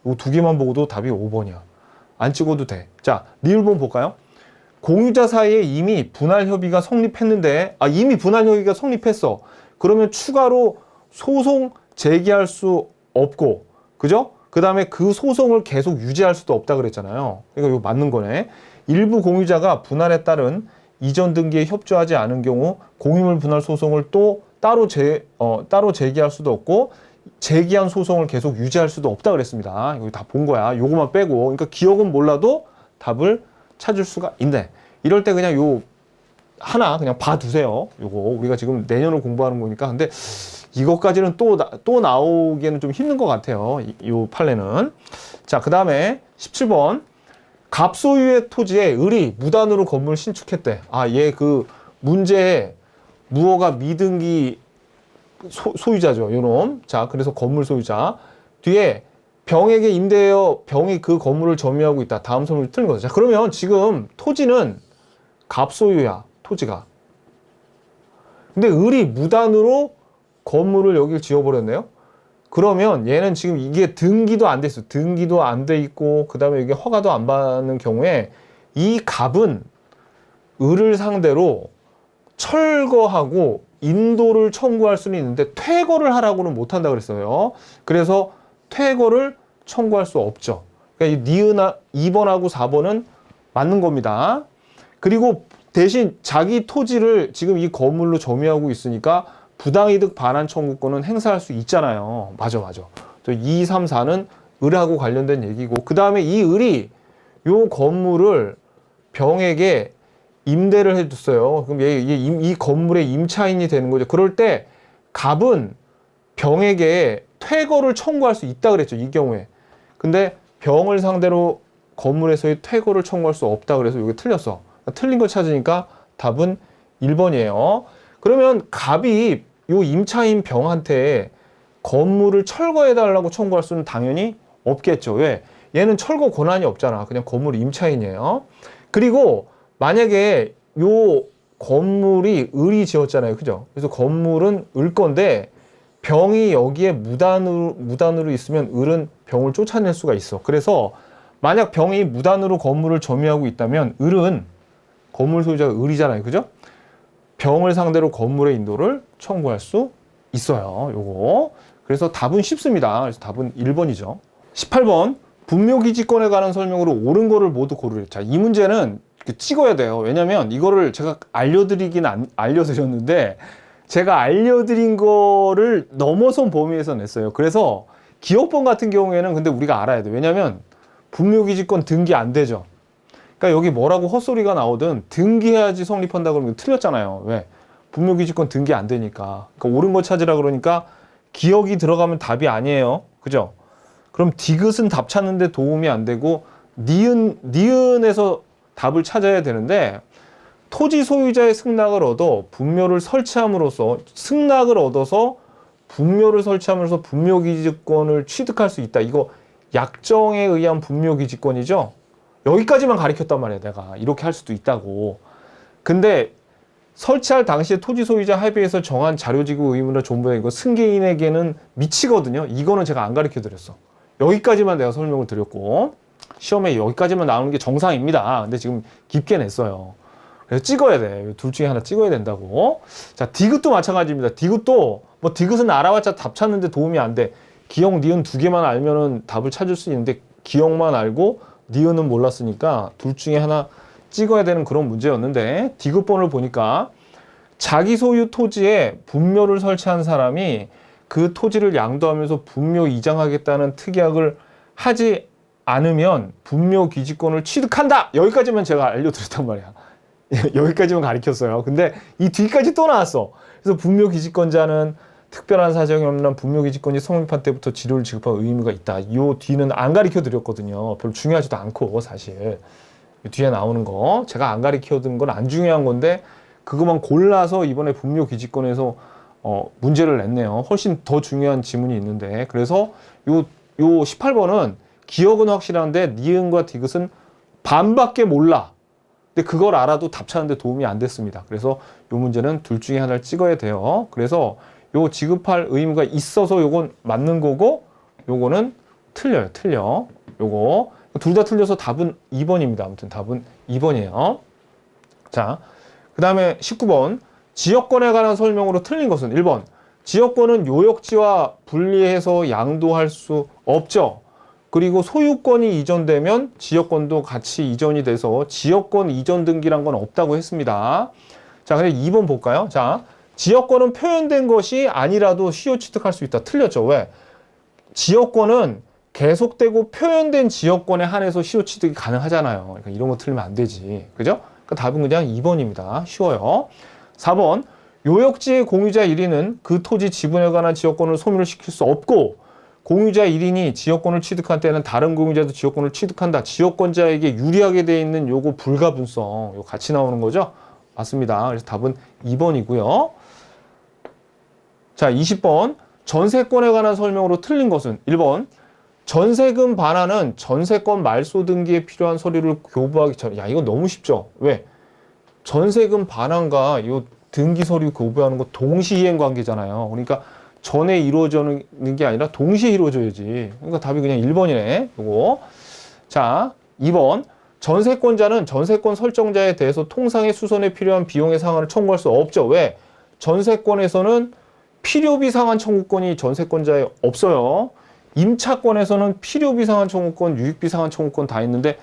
이 두 개만 보고도 답이 5번이야. 안 찍어도 돼. 자, 리을본 볼까요? 공유자 사이에 이미 분할 협의가 성립했는데, 이미 분할 협의가 성립했어. 그러면 추가로 소송 제기할 수 없고, 그죠? 그 다음에 그 소송을 계속 유지할 수도 없다 그랬잖아요. 그러니까 이거 맞는 거네. 일부 공유자가 분할에 따른 이전 등기에 협조하지 않은 경우 공유물 분할 소송을 또 따로 제기할 수도 없고, 제기한 소송을 계속 유지할 수도 없다 그랬습니다. 이거 다 본 거야. 요거만 빼고. 그러니까 기억은 몰라도 답을 찾을 수가 있네. 이럴 때 그냥 요 하나 그냥 봐두세요. 요거 우리가 지금 내년을 공부하는 거니까. 근데 이것까지는 또 나오기에는 좀 힘든 것 같아요. 요 판례는. 자, 그 다음에 17번. 갑소유의 토지에 을이 무단으로 건물 신축했대. 얘 그 문제에 무허가 미등기 소유자죠. 요놈. 자, 그래서 건물 소유자. 뒤에 병에게 임대하여 병이 그 건물을 점유하고 있다. 다음 설명이 틀린 거죠. 자, 그러면 지금 토지는 갑소유야, 토지가. 근데 을이 무단으로 건물을 여기를 지어버렸네요. 그러면 얘는 지금 이게 등기도 안 돼 있어. 등기도 안 돼 있고, 그 다음에 이게 허가도 안 받는 경우에 이 갑은 을을 상대로 철거하고 인도를 청구할 수는 있는데 퇴거를 하라고는 못한다 그랬어요. 그래서 퇴거를 청구할 수 없죠. 그러니까 이 니은 2번하고 4번은 맞는 겁니다. 그리고 대신 자기 토지를 지금 이 건물로 점유하고 있으니까 부당이득 반환 청구권은 행사할 수 있잖아요. 맞아. 2, 3, 4는 을하고 관련된 얘기고, 그 다음에 이 을이 요 건물을 병에게 임대를 해줬어요. 그럼 이 건물의 임차인이 되는 거죠. 그럴 때 갑은 병에게 퇴거를 청구할 수 있다 그랬죠. 이 경우에. 근데 병을 상대로 건물에서의 퇴거를 청구할 수 없다 그래서 이게 틀렸어. 틀린 거 찾으니까 답은 1번이에요. 그러면 갑이 요 임차인 병한테 건물을 철거해달라고 청구할 수는 당연히 없겠죠. 왜? 얘는 철거 권한이 없잖아. 그냥 건물 임차인이에요. 그리고 만약에 요 건물이 을이 지었잖아요. 그죠? 그래서 건물은 을 건데 병이 여기에 무단으로 있으면 을은 병을 쫓아낼 수가 있어. 그래서 만약 병이 무단으로 건물을 점유하고 있다면 을은 건물 소유자가 을이잖아요. 그죠? 병을 상대로 건물의 인도를 청구할 수 있어요. 요거. 그래서 답은 쉽습니다. 그래서 답은 1번이죠. 18번. 분묘기지권에 관한 설명으로 옳은 거를 모두 고르래. 자, 이 문제는 찍어야 돼요. 왜냐면 이거를 제가 알려드렸는데 제가 알려드린 거를 넘어선 범위에서 냈어요. 그래서 기업번 같은 경우에는 근데 우리가 알아야 돼. 왜냐면 분묘기지권 등기 안 되죠. 그러니까 여기 뭐라고 헛소리가 나오든 등기해야지 성립한다 그러면 틀렸잖아요. 왜? 분묘기지권 등기 안 되니까. 그러니까 옳은 거 찾으라 그러니까 기억이 들어가면 답이 아니에요. 그죠? 그럼 디귿은 답 찾는데 도움이 안 되고 니은에서 답을 찾아야 되는데 토지 소유자의 승낙을 얻어 분묘를 설치함으로써 승낙을 얻어서 분묘를 설치함으로써 분묘기지권을 취득할 수 있다. 이거 약정에 의한 분묘기지권이죠. 여기까지만 가르쳤단 말이야. 내가 이렇게 할 수도 있다고. 근데 설치할 당시에 토지 소유자 합의에서 정한 자료지구 의무나 존버에 이거 승계인에게는 미치거든요. 이거는 제가 안 가르쳐 드렸어. 여기까지만 내가 설명을 드렸고 시험에 여기까지만 나오는 게 정상입니다. 근데 지금 깊게 냈어요. 그래서 찍어야 돼. 둘 중에 하나 찍어야 된다고. 자, 디귿도 마찬가지입니다. 디귿도 뭐 디귿은 알아봤자 답 찾는데 도움이 안 돼. 기역, 니은 두 개만 알면은 답을 찾을 수 있는데 기역만 알고 니은은 몰랐으니까 둘 중에 하나 찍어야 되는 그런 문제였는데 디귿번을 보니까 자기 소유 토지에 분묘를 설치한 사람이 그 토지를 양도하면서 분묘 이장하겠다는 특약을 하지 않으면 분묘 기지권을 취득한다. 여기까지만 제가 알려드렸단 말이야. 여기까지만 가르쳤어요. 근데 이 뒤까지 또 나왔어. 그래서 분묘 기지권자는 특별한 사정이 없는 분묘 기지권이 성립한 때부터 지료를 지급할 의무가 있다. 이 뒤는 안 가르쳐 드렸거든요. 별로 중요하지도 않고 사실 뒤에 나오는 거 제가 안 가르쳐 둔 건 안 중요한 건데 그것만 골라서 이번에 분묘 기지권에서 문제를 냈네요. 훨씬 더 중요한 지문이 있는데 그래서 요 18번은 기억은 확실한데 니은과 디귿은 반밖에 몰라. 근데 그걸 알아도 답 찾는데 도움이 안 됐습니다. 그래서 요 문제는 둘 중에 하나를 찍어야 돼요. 그래서 요 지급할 의무가 있어서 요건 맞는 거고 요거는 틀려요. 틀려. 요거 둘 다 틀려서 답은 2번입니다. 아무튼 답은 2번이에요. 자, 그 다음에 19번 지역권에 관한 설명으로 틀린 것은 1번 지역권은 요역지와 분리해서 양도할 수 없죠. 그리고 소유권이 이전되면 지역권도 같이 이전이 돼서 지역권 이전 등기란 건 없다고 했습니다. 자, 근데 2번 볼까요? 자, 지역권은 표현된 것이 아니라도 시효 취득할 수 있다. 틀렸죠. 왜? 지역권은 계속되고 표현된 지역권에 한해서 시효 취득이 가능하잖아요. 그러니까 이런 거 틀리면 안 되지. 그죠? 그러니까 답은 그냥 2번입니다. 쉬워요. 4번 요역지의 공유자 1인은 그 토지 지분에 관한 지역권을 소멸을 시킬 수 없고 공유자 1인이 지역권을 취득한 때는 다른 공유자도 지역권을 취득한다. 지역권자에게 유리하게 돼 있는 요거 불가분성 요거 같이 나오는 거죠? 맞습니다. 그래서 답은 2번이고요. 자, 20번 전세권에 관한 설명으로 틀린 것은 1번 전세금 반환은 전세권 말소 등기에 필요한 서류를 교부하기 전. 야, 이거 너무 쉽죠? 왜? 전세금 반환과 이 등기 서류 교부하는 거 동시이행 관계잖아요. 그러니까 전에 이루어지는 게 아니라 동시에 이루어져야지. 그러니까 답이 그냥 1번이네. 요거. 자, 2번. 전세권자는 전세권 설정자에 대해서 통상의 수선에 필요한 비용의 상환을 청구할 수 없죠. 왜? 전세권에서는 필요비 상환 청구권이 전세권자에 없어요. 임차권에서는 필요비 상환 청구권, 유익비 상환 청구권 다 있는데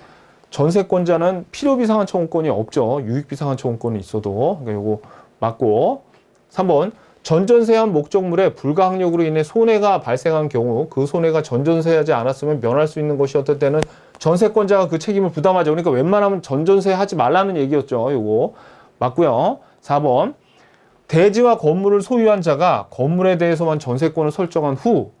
전세권자는 필요비 상환 청구권이 없죠. 유익비 상환 청구권이 있어도. 그러니까 요거 맞고. 3번. 전전세한 목적물에 불가항력으로 인해 손해가 발생한 경우 그 손해가 전전세하지 않았으면 면할 수 있는 것이었을 때는 전세권자가 그 책임을 부담하죠. 그러니까 웬만하면 전전세 하지 말라는 얘기였죠. 요거 맞고요. 4번. 대지와 건물을 소유한 자가 건물에 대해서만 전세권을 설정한 후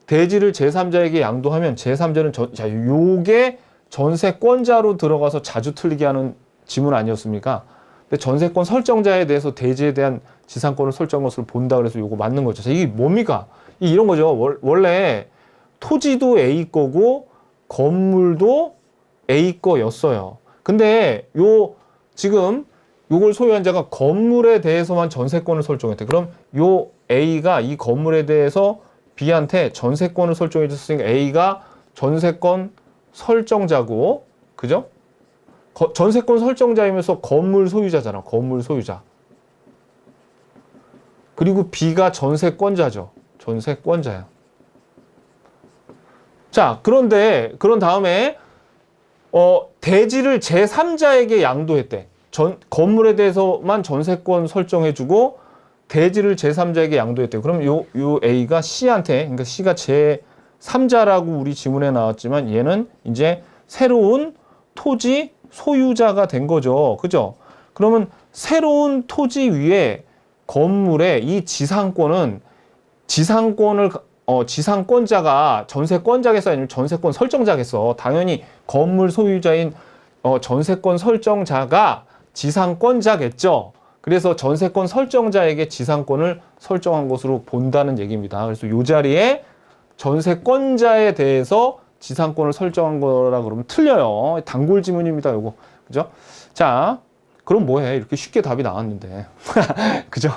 대지를 제3자에게 양도하면 제3자는 자, 요게 전세권자로 들어가서 자주 틀리게 하는 지문 아니었습니까? 근데 전세권 설정자에 대해서 대지에 대한 지상권을 설정한 것을 본다 그래서 요거 맞는 거죠. 자, 이게 뭡니까? 이런 거죠. 원래 토지도 A 거고 건물도 A 거였어요. 근데 지금 요걸 소유한 자가 건물에 대해서만 전세권을 설정했대. 그럼 요 A가 이 건물에 대해서 B한테 전세권을 설정해 줬으니까 A가 전세권 설정자고, 그죠? 전세권 설정자이면서 건물 소유자잖아. 건물 소유자. 그리고 B가 전세권자죠. 전세권자야. 자, 그런 다음에 대지를 제3자에게 양도했대. 건물에 대해서만 전세권 설정해주고 대지를 제3자에게 양도했대. 그럼 요 A가 C한테, 그러니까 C가 제3자라고 우리 지문에 나왔지만 얘는 이제 새로운 토지 소유자가 된 거죠. 그죠? 그러면 새로운 토지 위에 건물의 이 지상권을 지상권자가 전세권자겠어 아니면 전세권 설정자겠어. 당연히 건물 소유자인 전세권 설정자가 지상권자겠죠. 그래서 전세권 설정자에게 지상권을 설정한 것으로 본다는 얘기입니다. 그래서 이 자리에 전세권자에 대해서 지상권을 설정한 거라 그러면 틀려요. 단골 지문입니다. 요거. 그죠? 자, 그럼 뭐해? 이렇게 쉽게 답이 나왔는데. 그죠?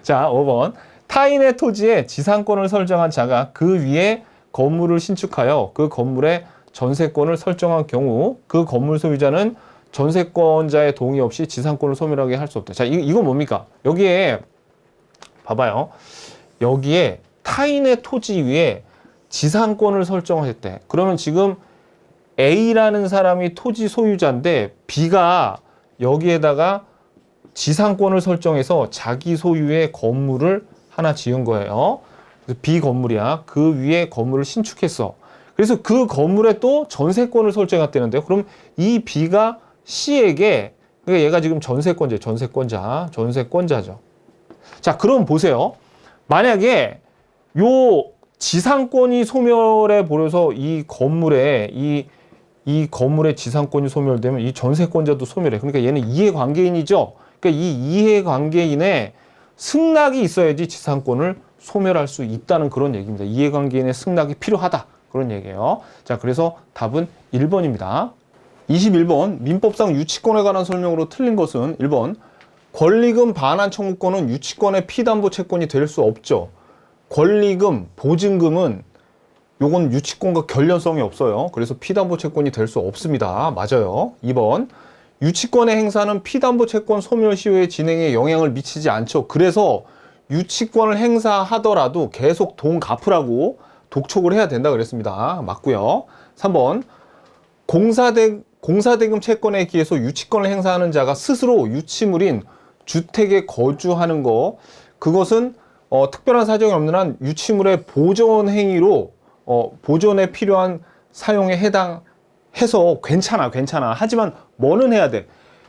자, 5번. 타인의 토지에 지상권을 설정한 자가 그 위에 건물을 신축하여 그 건물에 전세권을 설정한 경우 그 건물 소유자는 전세권자의 동의 없이 지상권을 소멸하게 할 수 없다. 자, 이건 뭡니까? 여기에 봐봐요. 여기에 타인의 토지 위에 지상권을 설정했대. 그러면 지금 A라는 사람이 토지 소유자인데 B가 여기에다가 지상권을 설정해서 자기 소유의 건물을 하나 지은 거예요. B 건물이야. 그 위에 건물을 신축했어. 그래서 그 건물에 또 전세권을 설정했다는데요. 그럼 이 B가 C에게, 그러니까 얘가 지금 전세권자죠. 자, 그럼 보세요. 만약에 요 지상권이 소멸해 버려서 이 건물에 이 건물의 지상권이 소멸되면 이 전세권자도 소멸해. 그러니까 얘는 이해관계인이죠. 그러니까 이 이해관계인의 승낙이 있어야지 지상권을 소멸할 수 있다는 그런 얘기입니다. 이해관계인의 승낙이 필요하다. 그런 얘기예요. 자, 그래서 답은 1번입니다. 21번 민법상 유치권에 관한 설명으로 틀린 것은 1번 권리금 반환 청구권은 유치권의 피담보 채권이 될 수 없죠. 권리금, 보증금은 요건 유치권과 관련성이 없어요. 그래서 피담보 채권이 될 수 없습니다. 맞아요. 2번 유치권의 행사는 피담보 채권 소멸 시효의 진행에 영향을 미치지 않죠. 그래서 유치권을 행사하더라도 계속 돈 갚으라고 독촉을 해야 된다 그랬습니다. 맞고요. 3번 공사대금 채권에 기해서 유치권을 행사하는 자가 스스로 유치물인 주택에 거주하는 거, 그것은 특별한 사정이 없는 한 유치물의 보존 행위로 보존에 필요한 사용에 해당해서 괜찮아. 하지만 뭐는 해야 돼.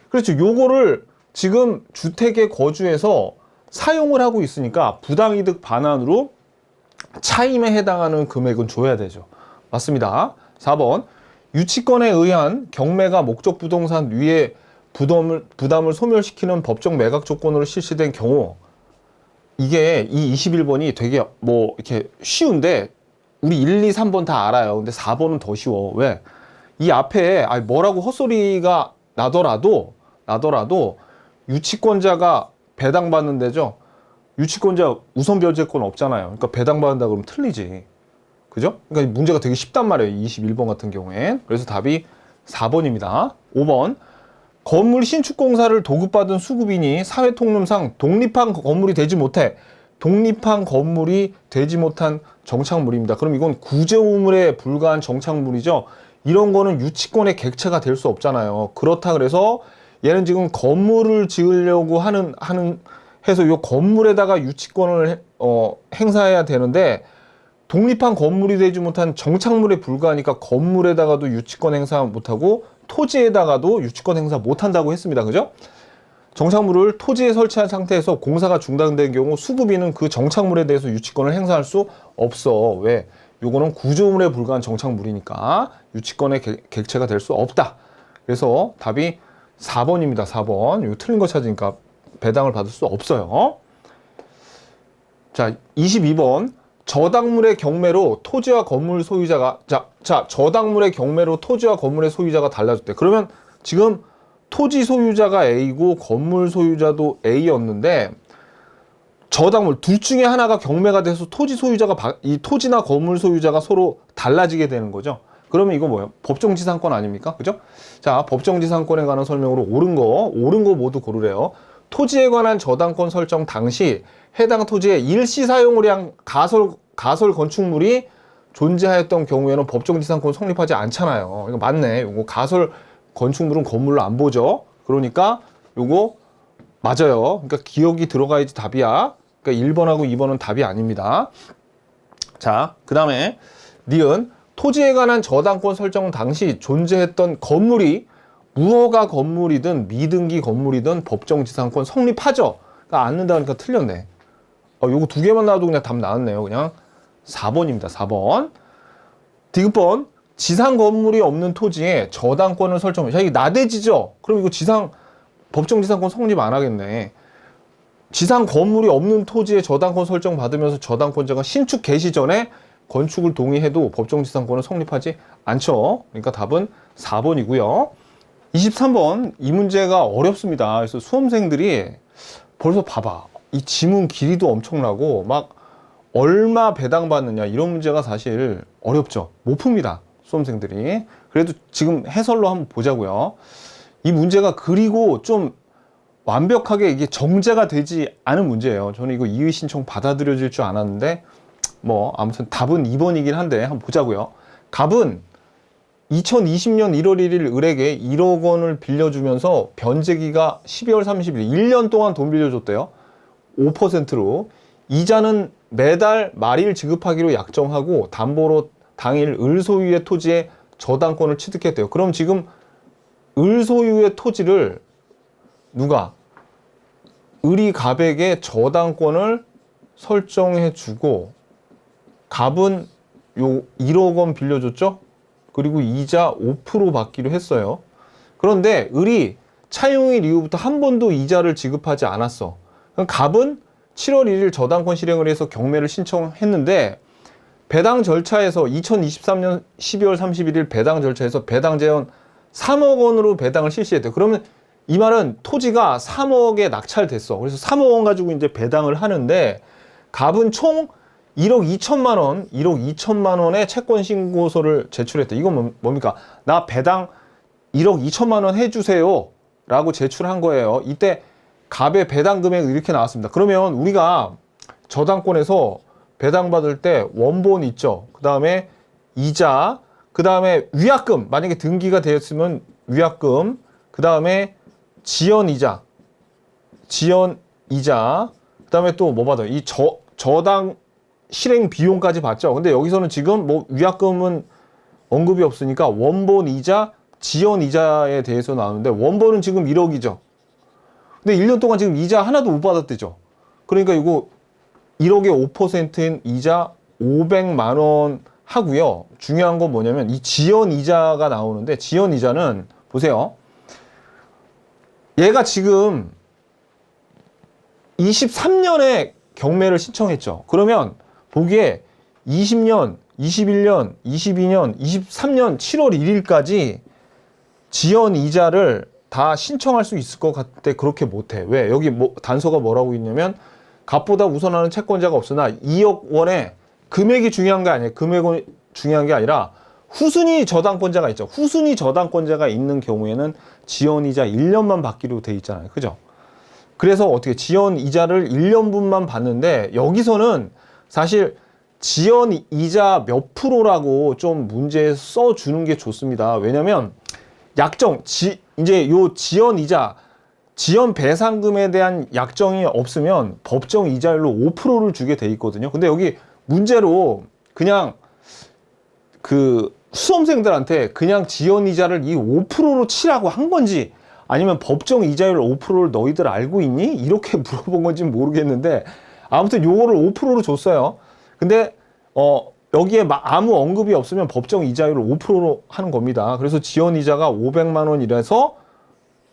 그렇죠. 요거를 지금 주택에 거주해서 사용을 하고 있으니까 부당이득 반환으로 차임에 해당하는 금액은 줘야 되죠. 맞습니다. 4번 유치권에 의한 경매가 목적 부동산 위에 부담을 소멸시키는 법정 매각 조건으로 실시된 경우, 이게 이 21번이 되게 이렇게 쉬운데 우리 1, 2, 3번 다 알아요. 근데 4번은 더 쉬워. 왜? 이 앞에 뭐라고 헛소리가 나더라도 유치권자가 배당받는 데죠. 유치권자 우선 변제권 없잖아요. 그러니까 배당받는다 그러면 틀리지. 그죠? 그러니까 문제가 되게 쉽단 말이에요. 21번 같은 경우엔. 그래서 답이 4번입니다. 5번. 건물 신축공사를 도급받은 수급인이 사회통념상 독립한 건물이 되지 못한 정착물입니다. 그럼 이건 구제우물에 불과한 정착물이죠. 이런 거는 유치권의 객체가 될 수 없잖아요. 그렇다 그래서 얘는 지금 건물을 지으려고 해서 이 건물에다가 유치권을 행사해야 되는데 독립한 건물이 되지 못한 정착물에 불과하니까 건물에다가도 유치권 행사 못하고 토지에다가도 유치권 행사 못한다고 했습니다. 그죠? 정착물을 토지에 설치한 상태에서 공사가 중단된 경우 수급인은 그 정착물에 대해서 유치권을 행사할 수 없어. 왜? 요거는 구조물에 불과한 정착물이니까 유치권의 객체가 될 수 없다. 그래서 답이 4번입니다. 4번. 이거 틀린 거 찾으니까 배당을 받을 수 없어요. 자, 22번. 저당물의 경매로 토지와 건물 소유자가 저당물의 경매로 토지와 건물의 소유자가 달라졌대. 그러면 지금 토지 소유자가 A고 건물 소유자도 A였는데 저당물 둘 중에 하나가 경매가 돼서 토지 소유자가 이 토지나 건물 소유자가 서로 달라지게 되는 거죠. 그러면 이거 뭐예요? 법정지상권 아닙니까? 그죠? 자, 법정지상권에 관한 설명으로 옳은 거 모두 고르래요. 토지에 관한 저당권 설정 당시 해당 토지의 일시 사용을 가설 건축물이 존재하였던 경우에는 법정지상권 성립하지 않잖아요. 이거 맞네. 이거 가설 건축물은 건물로 안 보죠. 그러니까 요거 맞아요. 그러니까 기억이 들어가야지 답이야. 그러니까 1번하고 2번은 답이 아닙니다. 자, 그 다음에 니은 토지에 관한 저당권 설정 당시 존재했던 건물이 무허가 건물이든 미등기 건물이든 법정지상권 성립하죠. 그러니까 않는다니까 틀렸네. 요거 두 개만 나와도 그냥 답 나왔네요. 그냥 4번입니다. 4번. 디귿번. 지상 건물이 없는 토지에 저당권을 설정해. 자, 이게 나대지죠? 그럼 이거 법정지상권 성립 안 하겠네. 지상 건물이 없는 토지에 저당권 설정 받으면서 저당권자가 신축 개시 전에 건축을 동의해도 법정지상권은 성립하지 않죠. 그러니까 답은 4번이고요. 23번. 이 문제가 어렵습니다. 그래서 수험생들이 벌써 봐봐. 이 지문 길이도 엄청나고 막 얼마 배당받느냐 이런 문제가 사실 어렵죠. 못 풉니다. 수험생들이. 그래도 지금 해설로 한번 보자고요. 이 문제가 그리고 좀 완벽하게 이게 정제가 되지 않은 문제예요. 저는 이거 이의 신청 받아들여질 줄 알았는데 뭐 아무튼 답은 2번이긴 한데 한번 보자고요. 갑은 2020년 1월 1일 을에게 1억 원을 빌려주면서 변제기가 12월 30일 1년 동안 돈 빌려줬대요. 5%로. 이자는 매달 말일 지급하기로 약정하고 담보로 당일 을 소유의 토지에 저당권을 취득했대요. 그럼 지금 을 소유의 토지를 누가? 을이 갑에게 저당권을 설정해 주고 갑은 요 1억 원 빌려줬죠? 그리고 이자 5% 받기로 했어요. 그런데 을이 차용일 이후부터 한 번도 이자를 지급하지 않았어. 그럼 갑은 7월 1일 저당권 실행을 해서 경매를 신청했는데 배당 절차에서 2023년 12월 31일 배당 절차에서 배당 제한 3억 원으로 배당을 실시했대요. 그러면 이 말은 토지가 3억에 낙찰됐어. 그래서 3억 원 가지고 이제 배당을 하는데 갑은 총 1억 2천만 원의 채권 신고서를 제출했대. 이건 뭡니까? 나 배당 1억 2천만 원 해주세요 라고 제출한 거예요. 이때 갑의 배당 금액이 이렇게 나왔습니다. 그러면 우리가 저당권에서 배당받을 때 원본 있죠. 그 다음에 이자, 그 다음에 위약금, 만약에 등기가 되었으면 위약금, 그 다음에 지연이자, 그 다음에 또 뭐 받아요? 이 저당 실행 비용까지 받죠. 근데 여기서는 지금 뭐 위약금은 언급이 없으니까 원본 이자, 지연 이자에 대해서 나오는데 원본은 지금 1억이죠. 근데 1년 동안 지금 이자 하나도 못 받았대죠. 그러니까 이거 1억의 5%인 이자 500만 원 하고요. 중요한 건 뭐냐면 이 지연 이자가 나오는데 지연 이자는 보세요. 얘가 지금 23년에 경매를 신청했죠. 그러면 보기에 20년, 21년, 22년, 23년 7월 1일까지 지연 이자를 다 신청할 수 있을 것 같대. 그렇게 못해. 왜? 여기 뭐 단서가 뭐라고 있냐면 값보다 우선하는 채권자가 없으나 2억 원의 금액이 중요한 게 아니에요. 금액은 중요한 게 아니라 후순위 저당권자가 있죠. 후순위 저당권자가 있는 경우에는 지연 이자 1년만 받기로 돼 있잖아요. 그죠? 그래서 어떻게 지연 이자를 1년분만 받는데 여기서는 사실 지연 이자 몇 프로라고 좀 문제에 써주는 게 좋습니다. 왜냐면 약정, 이제 요 지연 이자, 지연 배상금에 대한 약정이 없으면 법정 이자율로 5%를 주게 돼 있거든요. 근데 여기 문제로 그냥 그 수험생들한테 그냥 지연 이자를 이 5%로 치라고 한 건지 아니면 법정 이자율 5%를 너희들 알고 있니? 이렇게 물어본 건지 모르겠는데 아무튼 요거를 5%로 줬어요. 근데 여기에 아무 언급이 없으면 법정 이자율을 5%로 하는 겁니다. 그래서 지연 이자가 500만 원이라서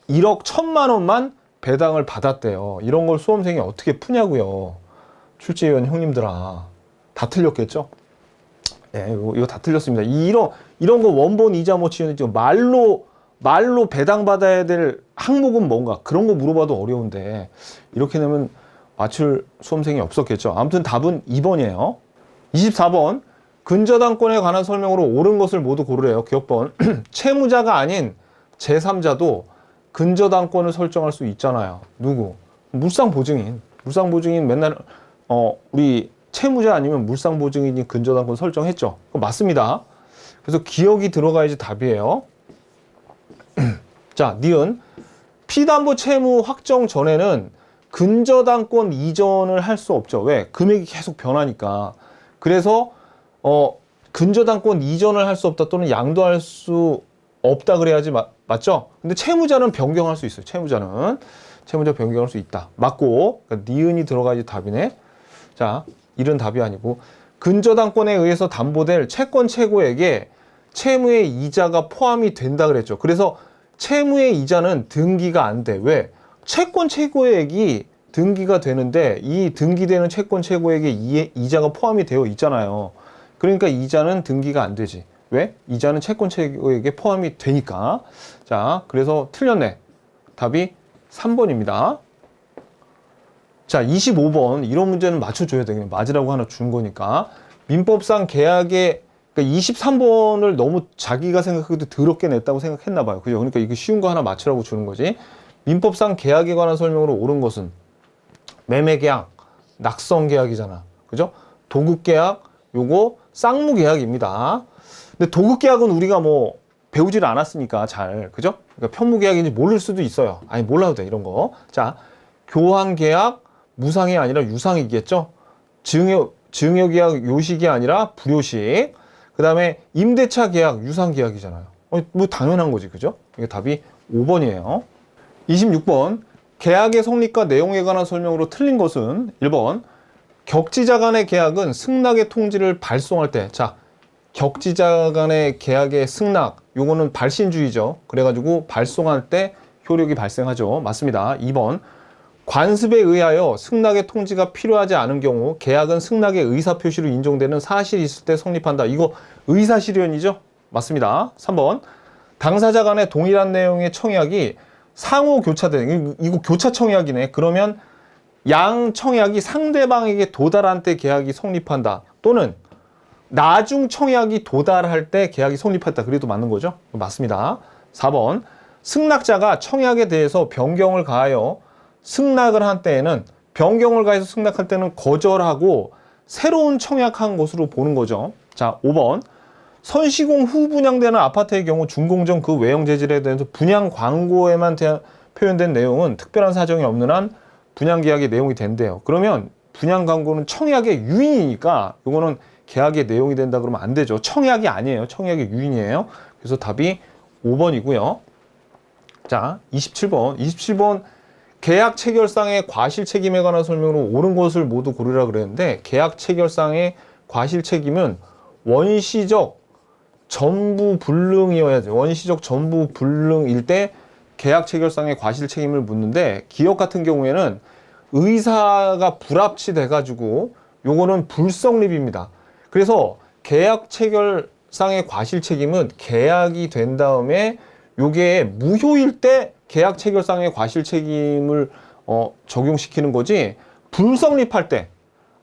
1억 1,000만 원만 배당을 받았대요. 이런 걸 수험생이 어떻게 푸냐고요. 출제위원 형님들아. 다 틀렸겠죠? 예, 이거 다 틀렸습니다. 이런 거 원본 이자 뭐 지연 이자 말로 배당받아야 될 항목은 뭔가 그런 거 물어봐도 어려운데 이렇게 되면 맞출 수험생이 없었겠죠. 아무튼 답은 2번이에요. 24번 근저당권에 관한 설명으로 옳은 것을 모두 고르래요. 기억번 채무자가 아닌 제3자도 근저당권을 설정할 수 있잖아요. 누구? 물상보증인. 물상보증인 맨날 우리 채무자 아니면 물상보증인이 근저당권 설정했죠. 맞습니다. 그래서 기억이 들어가야지 답이에요. 자, 니은 피담보 채무 확정 전에는 근저당권 이전을 할 수 없죠. 왜? 금액이 계속 변하니까. 그래서 근저당권 이전을 할 수 없다 또는 양도할 수 없다 그래야지 맞죠? 근데 채무자는 변경할 수 있어요. 채무자 변경할 수 있다. 맞고 그러니까 니은이 들어가야지 답이네. 자, 이런 답이 아니고 근저당권에 의해서 담보될 채권 최고액에 채무의 이자가 포함이 된다 그랬죠. 그래서 채무의 이자는 등기가 안 돼. 왜? 채권 최고액이 등기가 되는데 이 등기되는 채권 최고액에 이자가 포함이 되어 있잖아요. 그러니까 이자는 등기가 안 되지. 왜? 이자는 채권 최고액에 포함이 되니까. 자, 그래서 틀렸네. 답이 3번입니다. 자, 25번. 이런 문제는 맞춰줘야 돼. 그냥 맞으라고 하나 준 거니까. 민법상 계약의 그러니까 23번을 너무 자기가 생각해도 더럽게 냈다고 생각했나 봐요. 그죠? 그러니까 이거 쉬운 거 하나 맞추라고 주는 거지. 민법상 계약에 관한 설명으로 옳은 것은 매매계약, 낙성계약이잖아. 그죠? 도급계약, 요거 쌍무계약입니다. 근데 도급계약은 우리가 뭐 배우지를 않았으니까 잘. 그죠? 그러니까 편무계약인지 모를 수도 있어요. 아니 몰라도 돼 이런 거. 자, 교환계약, 무상이 아니라 유상이겠죠? 증여계약 요식이 아니라 불요식. 그 다음에 임대차 계약, 유상 계약이잖아요. 뭐 당연한 거지, 그죠? 이게 답이 5번이에요. 26번 계약의 성립과 내용에 관한 설명으로 틀린 것은 1번 격지자 간의 계약은 승낙의 통지를 발송할 때, 자, 격지자 간의 계약의 승낙, 요거는 발신주의죠. 그래가지고 발송할 때 효력이 발생하죠. 맞습니다. 2번 관습에 의하여 승낙의 통지가 필요하지 않은 경우 계약은 승낙의 의사표시로 인정되는 사실이 있을 때 성립한다. 이거 의사실현이죠? 맞습니다. 3번 당사자 간의 동일한 내용의 청약이 상호 교차된, 이거 교차 청약이네. 그러면 양 청약이 상대방에게 도달한 때 계약이 성립한다. 또는 나중 청약이 도달할 때 계약이 성립했다. 그래도 맞는 거죠? 맞습니다. 4번 승낙자가 청약에 대해서 변경을 가하여 승낙을 한 때에는 변경을 가해서 승낙할 때는 거절하고 새로운 청약한 것으로 보는 거죠. 자, 5번 선시공 후 분양되는 아파트의 경우 준공정 그 외형 재질에 대해서 분양 광고에만 표현된 내용은 특별한 사정이 없는 한 분양 계약의 내용이 된대요. 그러면 분양 광고는 청약의 유인이니까 이거는 계약의 내용이 된다 그러면 안 되죠. 청약이 아니에요. 청약의 유인이에요. 그래서 답이 5번이고요. 자, 27번 계약 체결상의 과실 책임에 관한 설명으로 옳은 것을 모두 고르라 그랬는데 계약 체결상의 과실 책임은 원시적 전부 불능이어야지. 원시적 전부 불능일 때 계약 체결상의 과실 책임을 묻는데 기업 같은 경우에는 의사가 불합치돼 가지고 요거는 불성립입니다. 그래서 계약 체결상의 과실 책임은 계약이 된 다음에 요게 무효일 때 계약 체결상의 과실 책임을 적용시키는 거지, 불성립할 때,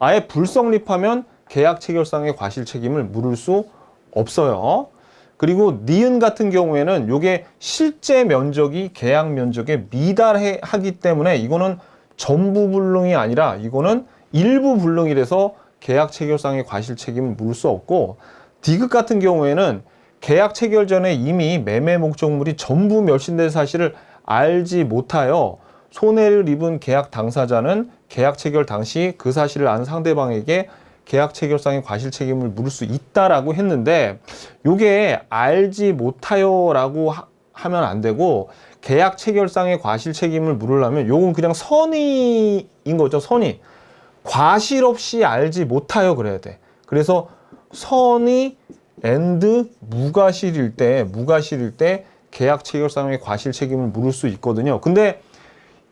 아예 불성립하면 계약 체결상의 과실 책임을 물을 수 없어요. 그리고 니은 같은 경우에는 요게 실제 면적이 계약 면적에 미달하기 때문에 이거는 전부 불능이 아니라 이거는 일부 불능이라서 계약 체결상의 과실 책임을 물을 수 없고, 디귿 같은 경우에는 계약 체결 전에 이미 매매 목적물이 전부 멸실된 사실을 알지 못하여 손해를 입은 계약 당사자는 계약 체결 당시 그 사실을 안 상대방에게 계약 체결상의 과실 책임을 물을 수 있다라고 했는데, 요게 알지 못하여라고 하면 안 되고, 계약 체결상의 과실 책임을 물으려면 요건 그냥 선의인 거죠. 선의. 과실 없이 알지 못하여 그래야 돼. 그래서 선의 and 무과실일 때 계약 체결상의 과실 책임을 물을 수 있거든요. 근데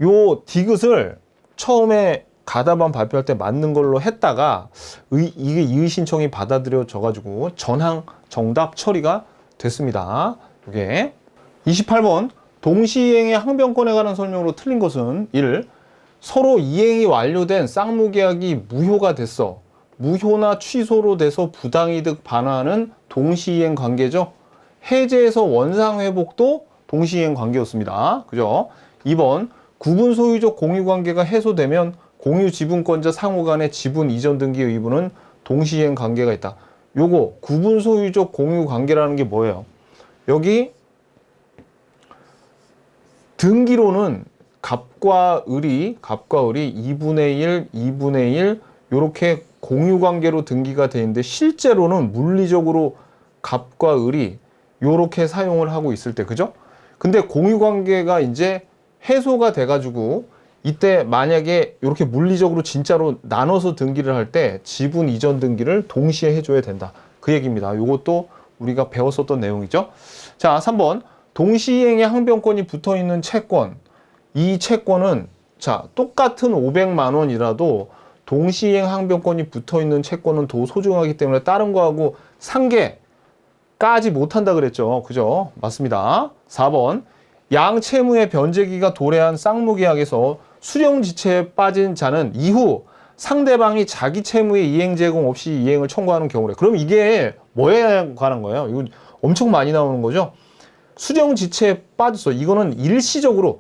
요 디귿을 처음에 가답안 발표할 때 맞는 걸로 했다가 이게 이의 신청이 받아들여져 가지고 전항 정답 처리가 됐습니다. 이게 28번 동시이행의 항변권에 관한 설명으로 틀린 것은 1. 서로 이행이 완료된 쌍무계약이 무효가 됐어. 무효나 취소로 돼서 부당이득 반환은 동시이행 관계죠. 해제에서 원상회복도 동시이행 관계였습니다. 그죠? 2번 구분 소유적 공유관계가 해소되면 공유 지분권자 상호 간의 지분 이전 등기 의무는 동시이행 관계가 있다. 요거 구분 소유적 공유 관계라는 게 뭐예요? 여기 등기로는 갑과 을이 2분의 1, 2분의 1 요렇게 공유 관계로 등기가 돼 있는데, 실제로는 물리적으로 갑과 을이 요렇게 사용을 하고 있을 때, 그죠? 근데 공유 관계가 이제 해소가 돼 가지고 이때 만약에 이렇게 물리적으로 진짜로 나눠서 등기를 할 때 지분 이전 등기를 동시에 해줘야 된다. 그 얘기입니다. 이것도 우리가 배웠었던 내용이죠. 자, 3번. 동시이행의 항변권이 붙어 있는 채권. 이 채권은 자, 똑같은 500만 원이라도 동시이행 항변권이 붙어 있는 채권은 더 소중하기 때문에 다른 거하고 상계까지 못한다 그랬죠. 그죠? 맞습니다. 4번. 양 채무의 변제기가 도래한 쌍무계약에서 수령지체에 빠진 자는 이후 상대방이 자기 채무의 이행 제공 없이 이행을 청구하는 경우래. 그럼 이게 뭐에 관한 거예요? 이거 엄청 많이 나오는 거죠. 수령지체에 빠졌어. 이거는 일시적으로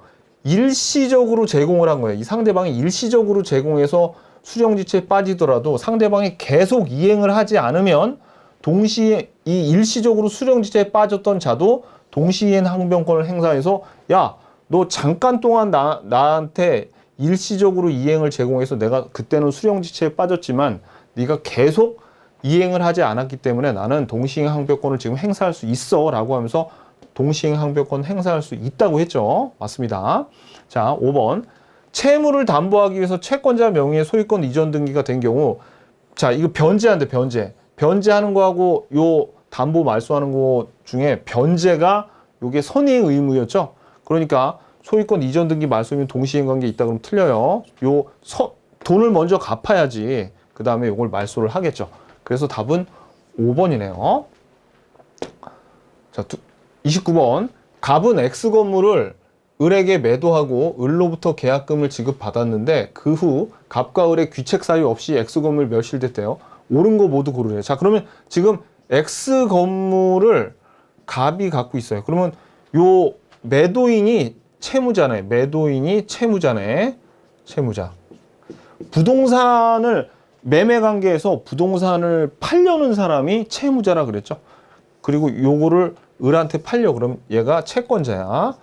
제공을 한 거예요. 이 상대방이 일시적으로 제공해서 수령지체에 빠지더라도 상대방이 계속 이행을 하지 않으면 동시에 이 일시적으로 수령지체에 빠졌던 자도 동시이행 항변권을 행사해서, 야, 너 잠깐 동안 나한테 일시적으로 이행을 제공해서 내가 그때는 수령지체에 빠졌지만 네가 계속 이행을 하지 않았기 때문에 나는 동시이행 항변권을 지금 행사할 수 있어 라고 하면서 동시이행 항변권 행사할 수 있다고 했죠. 맞습니다. 자, 5번. 채무를 담보하기 위해서 채권자 명의의 소유권 이전 등기가 된 경우, 자, 이거 변제한대. 변제하는 거하고 요 담보 말소하는 거 중에 변제가 요게 선의의 의무였죠. 그러니까 소유권 이전 등기 말소면 동시이행 관계 있다 그러면 틀려요. 돈을 먼저 갚아야지 그 다음에 요걸 말소를 하겠죠. 그래서 답은 5번이네요. 자, 29번. 갑은 X 건물을 을에게 매도하고 을로부터 계약금을 지급받았는데 그 후 갑과 을의 귀책 사유 없이 X 건물 멸실됐대요. 옳은 거 모두 고르래요. 자, 그러면 지금 X 건물을 갑이 갖고 있어요. 그러면 요 매도인이 채무자네. 매도인이 채무자네. 채무자. 부동산을 매매 관계에서 부동산을 팔려는 사람이 채무자라 그랬죠. 그리고 요거를 을한테 팔려. 그럼 얘가 채권자야.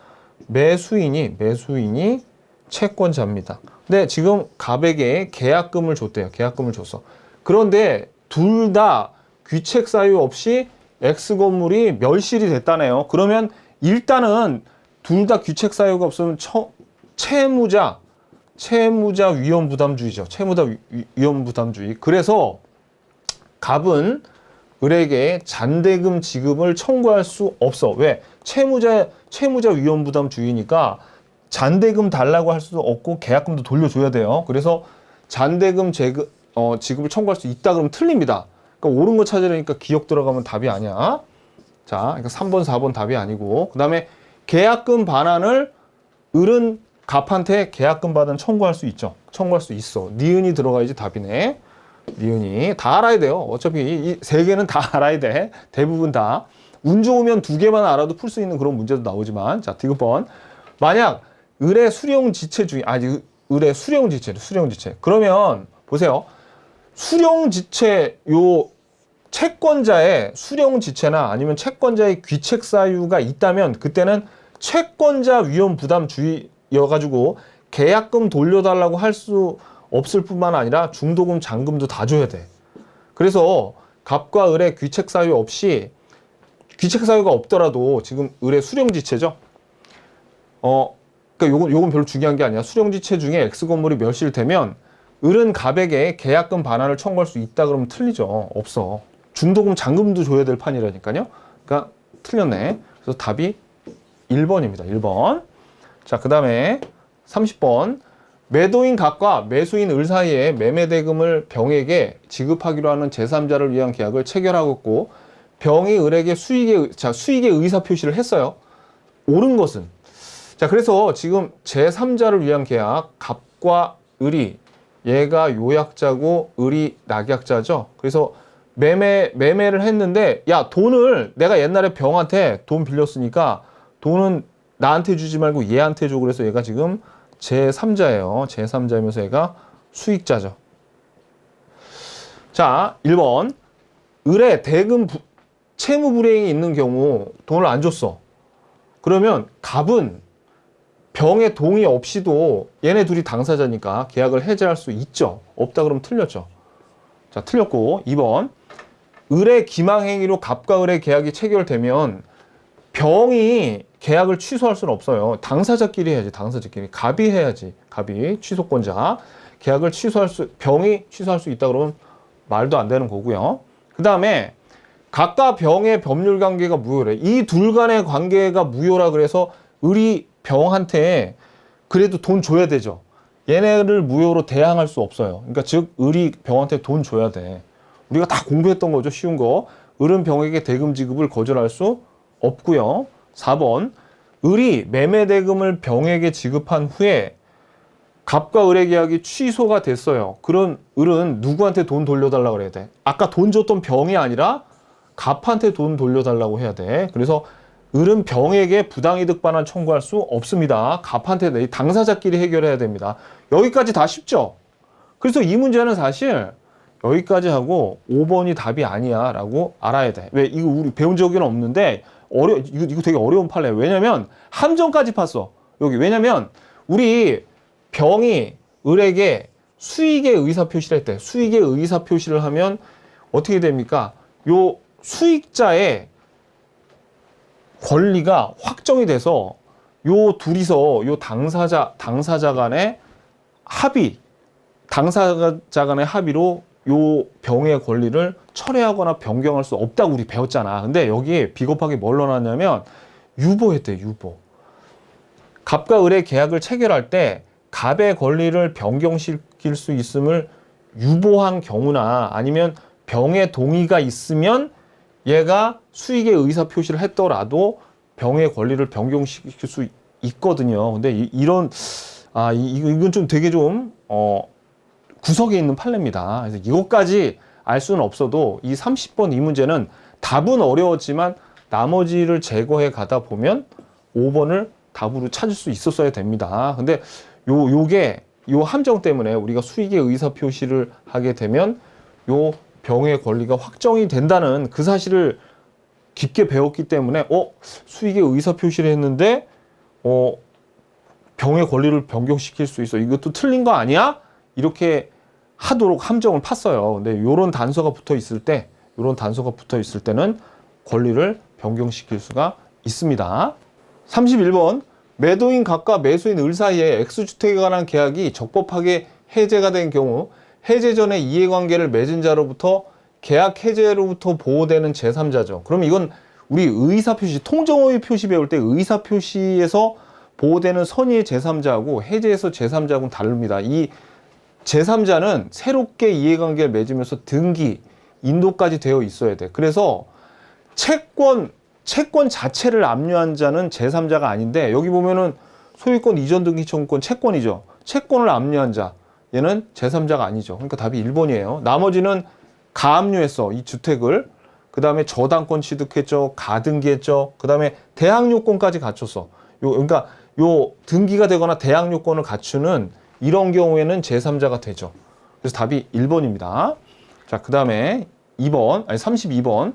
매수인이 채권자입니다. 근데 지금 갑에게 계약금을 줬대요. 계약금을 줬어. 그런데 둘 다 귀책 사유 없이 X 건물이 멸실이 됐다네요. 그러면 일단은 둘 다 귀책 사유가 없으면 채무자 위험 부담주의죠. 채무자 위험 부담주의. 그래서 갑은 을에게 잔대금 지급을 청구할 수 없어. 왜? 채무자 위험 부담주의니까 잔대금 달라고 할 수도 없고 계약금도 돌려줘야 돼요. 그래서 잔대금 지급을 청구할 수 있다 그러면 틀립니다. 그러니까 옳은 거 찾으려니까 기억 들어가면 답이 아니야. 자, 그러니까 3번, 4번 답이 아니고. 그 다음에 계약금 반환을 을은 갑한테 계약금 반환 청구할 수 있죠. 청구할 수 있어. 니은이 들어가야지 답이네. 니은이. 다 알아야 돼요. 어차피 이 세 개는 다 알아야 돼. 대부분 다. 운 좋으면 두 개만 알아도 풀 수 있는 그런 문제도 나오지만. 자, 디귿번. 만약 을의 수령지체 중에, 을의 수령지체. 그러면 보세요. 수령지체, 요 채권자의 수령지체나 아니면 채권자의 귀책 사유가 있다면 그때는 채권자 위험 부담주의여가지고 계약금 돌려달라고 할 수 없을 뿐만 아니라 중도금, 잔금도 다 줘야 돼. 그래서 갑과 을의 귀책 사유 없이, 귀책 사유가 없더라도 지금 을의 수령지체죠. 그러니까 요건 별로 중요한 게 아니야. 수령지체 중에 X 건물이 멸실되면 을은 갑에게 계약금 반환을 청구할 수 있다 그러면 틀리죠. 없어. 중도금, 잔금도 줘야 될 판이라니까요. 그러니까 틀렸네. 그래서 답이 1번입니다. 1번. 자, 그 다음에 30번. 매도인 갑과 매수인 을 사이에 매매대금을 병에게 지급하기로 하는 제3자를 위한 계약을 체결하고 병이 을에게 수익의 의사표시를 했어요. 옳은 것은. 자, 그래서 지금 제3자를 위한 계약, 갑과 을이, 얘가 요약자고 을이 낙약자죠. 그래서 매매를 했는데, 야, 돈을 내가 옛날에 병한테 돈 빌렸으니까 돈은 나한테 주지 말고 얘한테 줘. 그래서 얘가 지금 제3자예요. 제3자이면서 얘가 수익자죠. 자, 1번. 을의 대금 채무 불이행이 있는 경우 돈을 안 줬어. 그러면 갑은 병의 동의 없이도 얘네 둘이 당사자니까 계약을 해제할 수 있죠. 없다 그러면 틀렸죠. 자, 틀렸고. 2번. 을의 기망행위로 갑과 을의 계약이 체결되면 병이 계약을 취소할 수는 없어요. 당사자끼리 해야지. 당사자끼리. 갑이 해야지. 갑이 취소권자. 계약을 병이 취소할 수 있다 그러면 말도 안 되는 거고요. 그 다음에 갑과 병의 법률 관계가 무효래. 이 둘 간의 관계가 무효라 그래서 을이 병한테 그래도 돈 줘야 되죠. 얘네를 무효로 대항할 수 없어요. 그러니까 즉 을이 병한테 돈 줘야 돼. 우리가 다 공부했던 거죠. 쉬운 거. 을은 병에게 대금 지급을 거절할 수 없고요. 4번. 을이 매매대금을 병에게 지급한 후에 갑과 을의 계약이 취소가 됐어요. 그런 을은 누구한테 돈 돌려달라고 그래야 돼? 아까 돈 줬던 병이 아니라 갑한테 돈 돌려달라고 해야 돼. 그래서 을은 병에게 부당이득 반환 청구할 수 없습니다. 갑한테 당사자끼리 해결해야 됩니다. 여기까지 다 쉽죠? 그래서 이 문제는 사실 여기까지 하고 5번이 답이 아니야 라고 알아야 돼. 왜? 이거 우리 배운 적은 없는데 이거 되게 어려운 판례예요. 왜냐면 함정까지 팠어. 여기. 왜냐면 우리 병이 을에게 수익의 의사표시를 했대. 수익의 의사표시를 하면 어떻게 됩니까? 요 수익자의 권리가 확정이 돼서 요 둘이서 요 당사자 간의 당사자 간의 합의로 요 병의 권리를 철회하거나 변경할 수 없다고 우리 배웠잖아. 근데 여기에 비겁하게 뭘 넣어놨냐면 유보했대. 유보. 갑과 을의 계약을 체결할 때 갑의 권리를 변경시킬 수 있음을 유보한 경우나 아니면 병의 동의가 있으면 얘가 수익의 의사표시를 했더라도 병의 권리를 변경시킬 수 있거든요. 근데 이건 좀 되게 좀 구석에 있는 판례입니다. 그래서 이것까지 알 수는 없어도 이 30번 이 문제는 답은 어려웠지만 나머지를 제거해 가다 보면 5번을 답으로 찾을 수 있었어야 됩니다. 근데 요 함정 때문에 우리가 수익의 의사표시를 하게 되면 요 병의 권리가 확정이 된다는 그 사실을 깊게 배웠기 때문에 수익의 의사표시를 했는데 병의 권리를 변경시킬 수 있어. 이것도 틀린 거 아니야? 이렇게 하도록 함정을 팠어요. 근데 요런 단서가 붙어 있을 때는 권리를 변경시킬 수가 있습니다. 31번. 매도인 갑과 매수인 을 사이에 X주택에 관한 계약이 적법하게 해제가 된 경우 해제 전에 이해관계를 맺은 자로부터 계약 해제로부터 보호되는 제3자죠. 그러면 이건 우리 의사표시, 통정의 표시 배울 때 의사표시에서 보호되는 선의의 제3자하고 해제에서 제3자하고는 다릅니다. 이 제3자는 새롭게 이해관계를 맺으면서 등기, 인도까지 되어 있어야 돼. 그래서 채권 자체를 압류한 자는 제3자가 아닌데, 여기 보면은 소유권 이전 등기 청구권 채권이죠. 채권을 압류한 자, 얘는 제3자가 아니죠. 그러니까 답이 1번이에요. 나머지는 가압류했어, 이 주택을. 그 다음에 저당권 취득했죠, 가등기했죠, 그 다음에 대항요건까지 갖췄어. 그러니까 요 등기가 되거나 대항요건을 갖추는 이런 경우에는 제3자가 되죠. 그래서 답이 1번입니다. 자, 그 다음에 32번.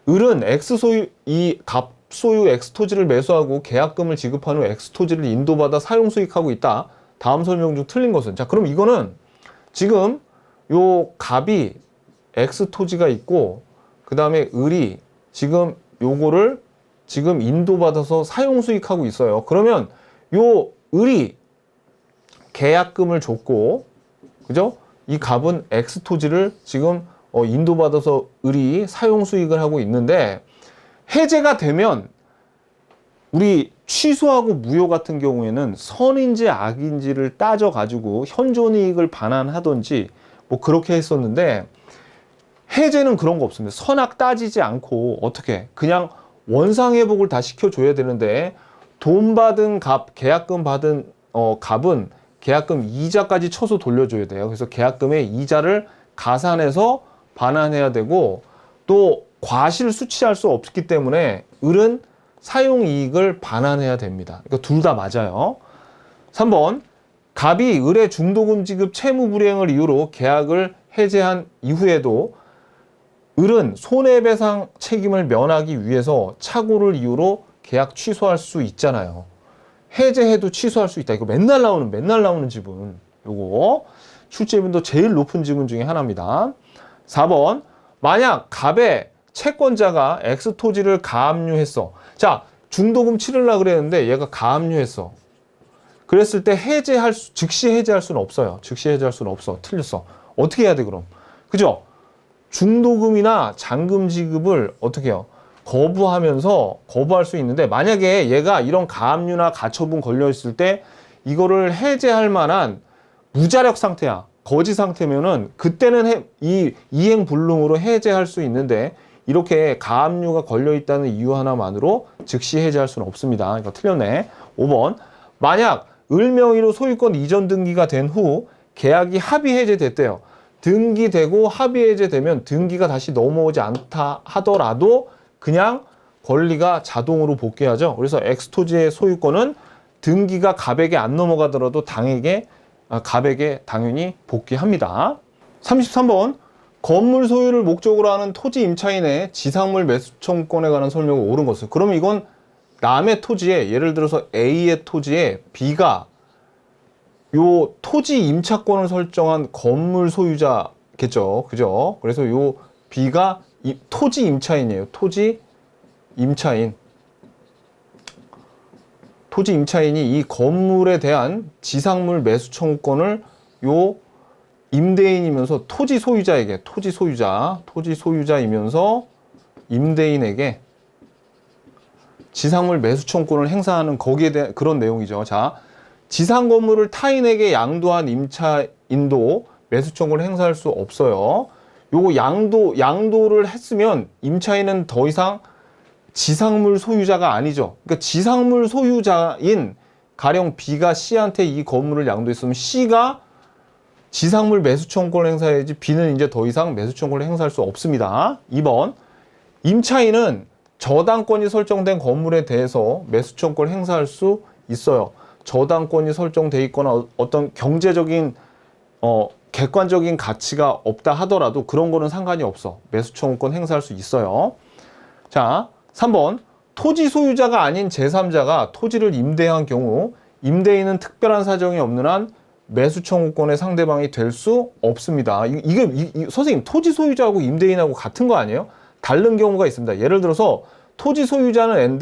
을은 X소유, 이 갑소유 X토지를 매수하고 계약금을 지급한 후 X토지를 인도받아 사용 수익하고 있다. 다음 설명 중 틀린 것은? 자, 그럼 이거는 지금 요 갑이 X토지가 있고, 그 다음에 을이 지금 요거를 지금 인도받아서 사용 수익하고 있어요. 그러면 요 을이 계약금을 줬고, 그죠? 이 갑은 X토지를 지금 인도받아서 을이 사용 수익을 하고 있는데, 해제가 되면 우리 취소하고 무효 같은 경우에는 선인지 악인지를 따져가지고 현존이익을 반환하든지 뭐 그렇게 했었는데, 해제는 그런 거 없습니다. 선악 따지지 않고 어떻게 그냥 원상회복을 다 시켜줘야 되는데, 돈 받은 갑, 계약금 받은 갑은 계약금 이자까지 쳐서 돌려줘야 돼요. 그래서 계약금의 이자를 가산해서 반환해야 되고, 또 과실 수취할 수 없기 때문에 을은 사용이익을 반환해야 됩니다. 그러니까 둘 다 맞아요. 3번, 갑이 을의 중도금 지급 채무 불이행을 이유로 계약을 해제한 이후에도 을은 손해배상 책임을 면하기 위해서 착오를 이유로 계약 취소할 수 있잖아요. 해제해도 취소할 수 있다. 이거 맨날 나오는 지분. 요거 출제빈도 제일 높은 지분 중에 하나입니다. 4번, 만약 갑의 채권자가 X토지를 가압류했어. 자, 중도금 치르려고 그랬는데 얘가 가압류했어. 그랬을 때 즉시 해제할 수는 없어요. 즉시 해제할 수는 없어. 틀렸어. 어떻게 해야 돼, 그럼? 그죠? 중도금이나 잔금 지급을 어떻게 해요? 거부할 수 있는데, 만약에 얘가 이런 가압류나 가처분 걸려있을 때 이거를 해제할 만한 무자력 상태야. 거지 상태면은 그때는 이 이행불능으로 해제할 수 있는데, 이렇게 가압류가 걸려있다는 이유 하나만으로 즉시 해제할 수는 없습니다. 그러니까 틀렸네. 5번, 만약 을 명의로 소유권 이전 등기가 된 후 계약이 합의 해제됐대요. 등기되고 합의 해제되면 등기가 다시 넘어오지 않다 하더라도 그냥 권리가 자동으로 복귀하죠. 그래서 X토지의 소유권은 등기가 갑에게 안 넘어가더라도 갑에게 당연히 복귀합니다. 33번, 건물 소유를 목적으로 하는 토지 임차인의 지상물 매수 청구권에 관한 설명을 옳은 것은? 그러면 이건 남의 토지에, 예를 들어서 A의 토지에 B가 요 토지 임차권을 설정한 건물 소유자겠죠. 그죠? 그래서 요 B가 토지 임차인이에요. 토지 임차인이 이 건물에 대한 지상물 매수 청구권을 요 임대인이면서 토지 소유자이면서 임대인에게 지상물 매수 청구권을 행사하는 거기에 대한 그런 내용이죠. 자, 지상 건물을 타인에게 양도한 임차인도 매수 청구를 행사할 수 없어요. 요거 양도를 했으면 임차인은 더 이상 지상물 소유자가 아니죠. 그러니까 지상물 소유자인 가령 B가 C한테 이 건물을 양도했으면 C가 지상물 매수 청구권을 행사해야지, B는 이제 더 이상 매수 청구를 행사할 수 없습니다. 2번, 임차인은 저당권이 설정된 건물에 대해서 매수 청구를 행사할 수 있어요. 저당권이 설정돼 있거나 어떤 경제적인 객관적인 가치가 없다 하더라도 그런 거는 상관이 없어. 매수 청구권 행사할 수 있어요. 자, 3번, 토지 소유자가 아닌 제3자가 토지를 임대한 경우 임대인은 특별한 사정이 없는 한 매수 청구권의 상대방이 될 수 없습니다. 선생님, 토지 소유자하고 임대인하고 같은 거 아니에요? 다른 경우가 있습니다. 예를 들어서 토지 소유자는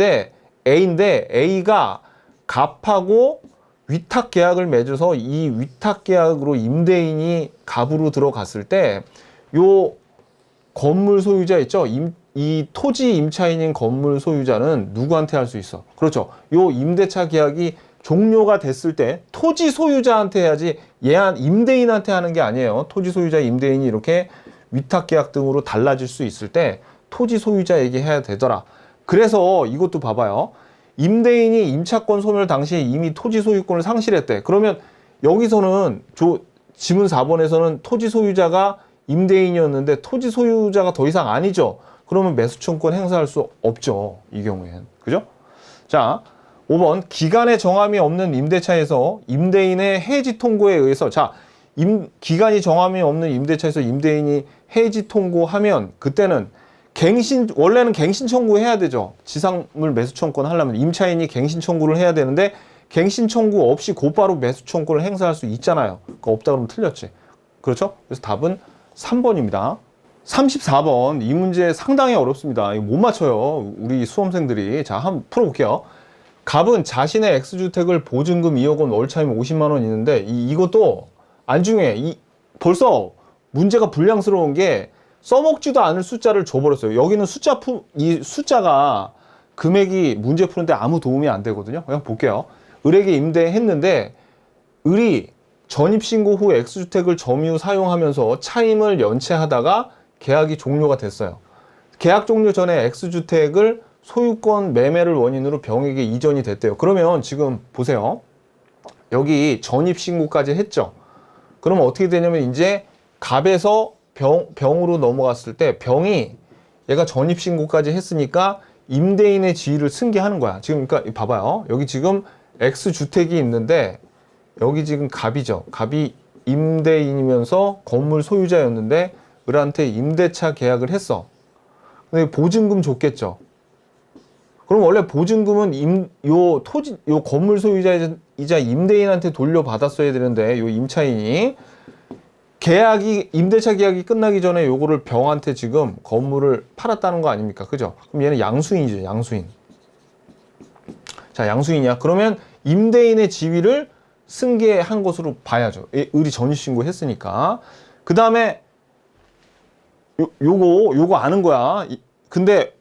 A인데 A가 갑하고 위탁 계약을 맺어서 이 위탁 계약으로 임대인이 갑으로 들어갔을 때 요 건물 소유자 있죠? 이 토지 임차인인 건물 소유자는 누구한테 할 수 있어? 그렇죠. 요 임대차 계약이 종료가 됐을 때 토지 소유자한테 해야지, 임대인한테 하는 게 아니에요. 토지 소유자 임대인이 이렇게 위탁계약 등으로 달라질 수 있을 때 토지 소유자에게 해야 되더라. 그래서 이것도 봐봐요. 임대인이 임차권 소멸 당시에 이미 토지 소유권을 상실했대. 그러면 여기서는 지문 4번에서는 토지 소유자가 임대인이었는데 토지 소유자가 더 이상 아니죠. 그러면 매수청권 행사할 수 없죠. 이 경우엔. 그죠? 자, 5번 기간의 정함이 없는 임대차에서 임대인의 해지 통고에 의해서 기간이 정함이 없는 임대차에서 임대인이 해지 통고하면 그때는 원래는 갱신 청구해야 되죠. 지상물 매수 청구권 하려면 임차인이 갱신 청구를 해야 되는데 갱신 청구 없이 곧바로 매수 청구를 행사할 수 있잖아요. 그거 없다 그러면 틀렸지. 그렇죠? 그래서 답은 3번입니다. 34번 이 문제 상당히 어렵습니다. 이거 못 맞춰요. 우리 수험생들이. 자, 한번 풀어볼게요. 갑은 자신의 X주택을 보증금 2억 원, 월차임 50만 원 있는데 이것도 안 중요해. 벌써 문제가 불량스러운 게 써먹지도 않을 숫자를 줘버렸어요. 여기는 이 숫자가 금액이 문제 푸는데 아무 도움이 안 되거든요. 그냥 볼게요. 을에게 임대했는데 을이 전입신고 후 X주택을 점유 사용하면서 차임을 연체하다가 계약이 종료가 됐어요. 계약 종료 전에 X주택을 소유권 매매를 원인으로 병에게 이전이 됐대요. 그러면 지금 보세요. 여기 전입신고까지 했죠. 그러면 어떻게 되냐면 이제 갑에서 병으로 넘어갔을 때 병이 얘가 전입신고까지 했으니까 임대인의 지위를 승계하는 거야. 지금 그러니까 봐봐요. 여기 지금 X주택이 있는데 여기 지금 갑이죠. 갑이 임대인이면서 건물 소유자였는데 을한테 임대차 계약을 했어. 근데 보증금 줬겠죠. 그럼 원래 보증금은 요 건물 소유자이자 임대인한테 돌려받았어야 되는데 요 임차인이 임대차 계약이 끝나기 전에 요거를 병한테 지금 건물을 팔았다는 거 아닙니까? 그죠? 그럼 얘는 양수인이죠. 양수인. 자, 양수인이야. 그러면 임대인의 지위를 승계한 것으로 봐야죠. 을이 전입신고 했으니까. 그 다음에 요거 아는 거야. 근데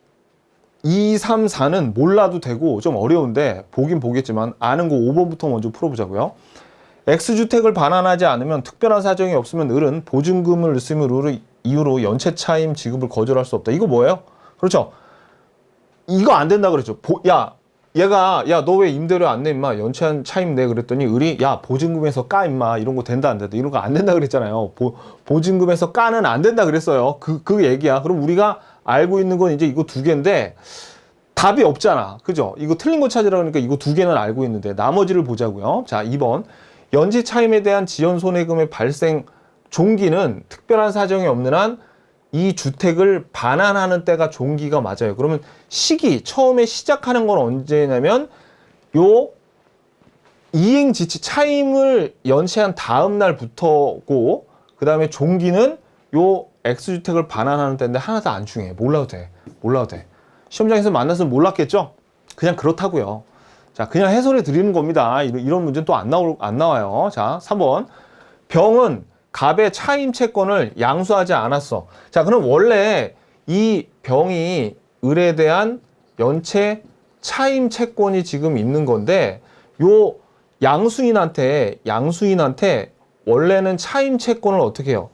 2, 3, 4는 몰라도 되고 좀 어려운데 보긴 보겠지만 아는 거 5번부터 먼저 풀어보자고요. X주택을 반환하지 않으면 특별한 사정이 없으면 을은 보증금을 있음을 이유로 연체 차임 지급을 거절할 수 없다. 이거 뭐예요? 그렇죠? 이거 안 된다 그랬죠. 얘가 너 왜 임대료 안 내 임마 연체한 차임 내 그랬더니 을이 보증금에서 까 임마 이런 거 된다 안 된다 이런 거 안 된다 그랬잖아요. 보증금에서 까는 안 된다 그랬어요. 그 얘기야. 그럼 우리가 알고 있는 건 이제 이거 두 개인데 답이 없잖아. 그죠? 이거 틀린 거 찾으라 그러니까 이거 두 개는 알고 있는데 나머지를 보자고요. 자, 2번 연체 차임에 대한 지연 손해금의 발생 종기는 특별한 사정이 없는 한 이 주택을 반환하는 때가 종기가 맞아요. 그러면 처음에 시작하는 건 언제냐면 요 이행지치 차임을 연체한 다음 날부터고 그 다음에 종기는 요 X주택을 반환하는 때인데 하나도 안 중요해. 몰라도 돼. 시험장에서 만나서 몰랐겠죠? 그냥 그렇다고요. 자, 그냥 해설해 드리는 겁니다. 이런 문제는 또 안 나와요. 자, 3번 병은 갑의 차임 채권을 양수하지 않았어. 자, 그럼 원래 이 병이 을에 대한 연체 차임 채권이 지금 있는 건데 요 양수인한테 원래는 차임 채권을 어떻게 해요?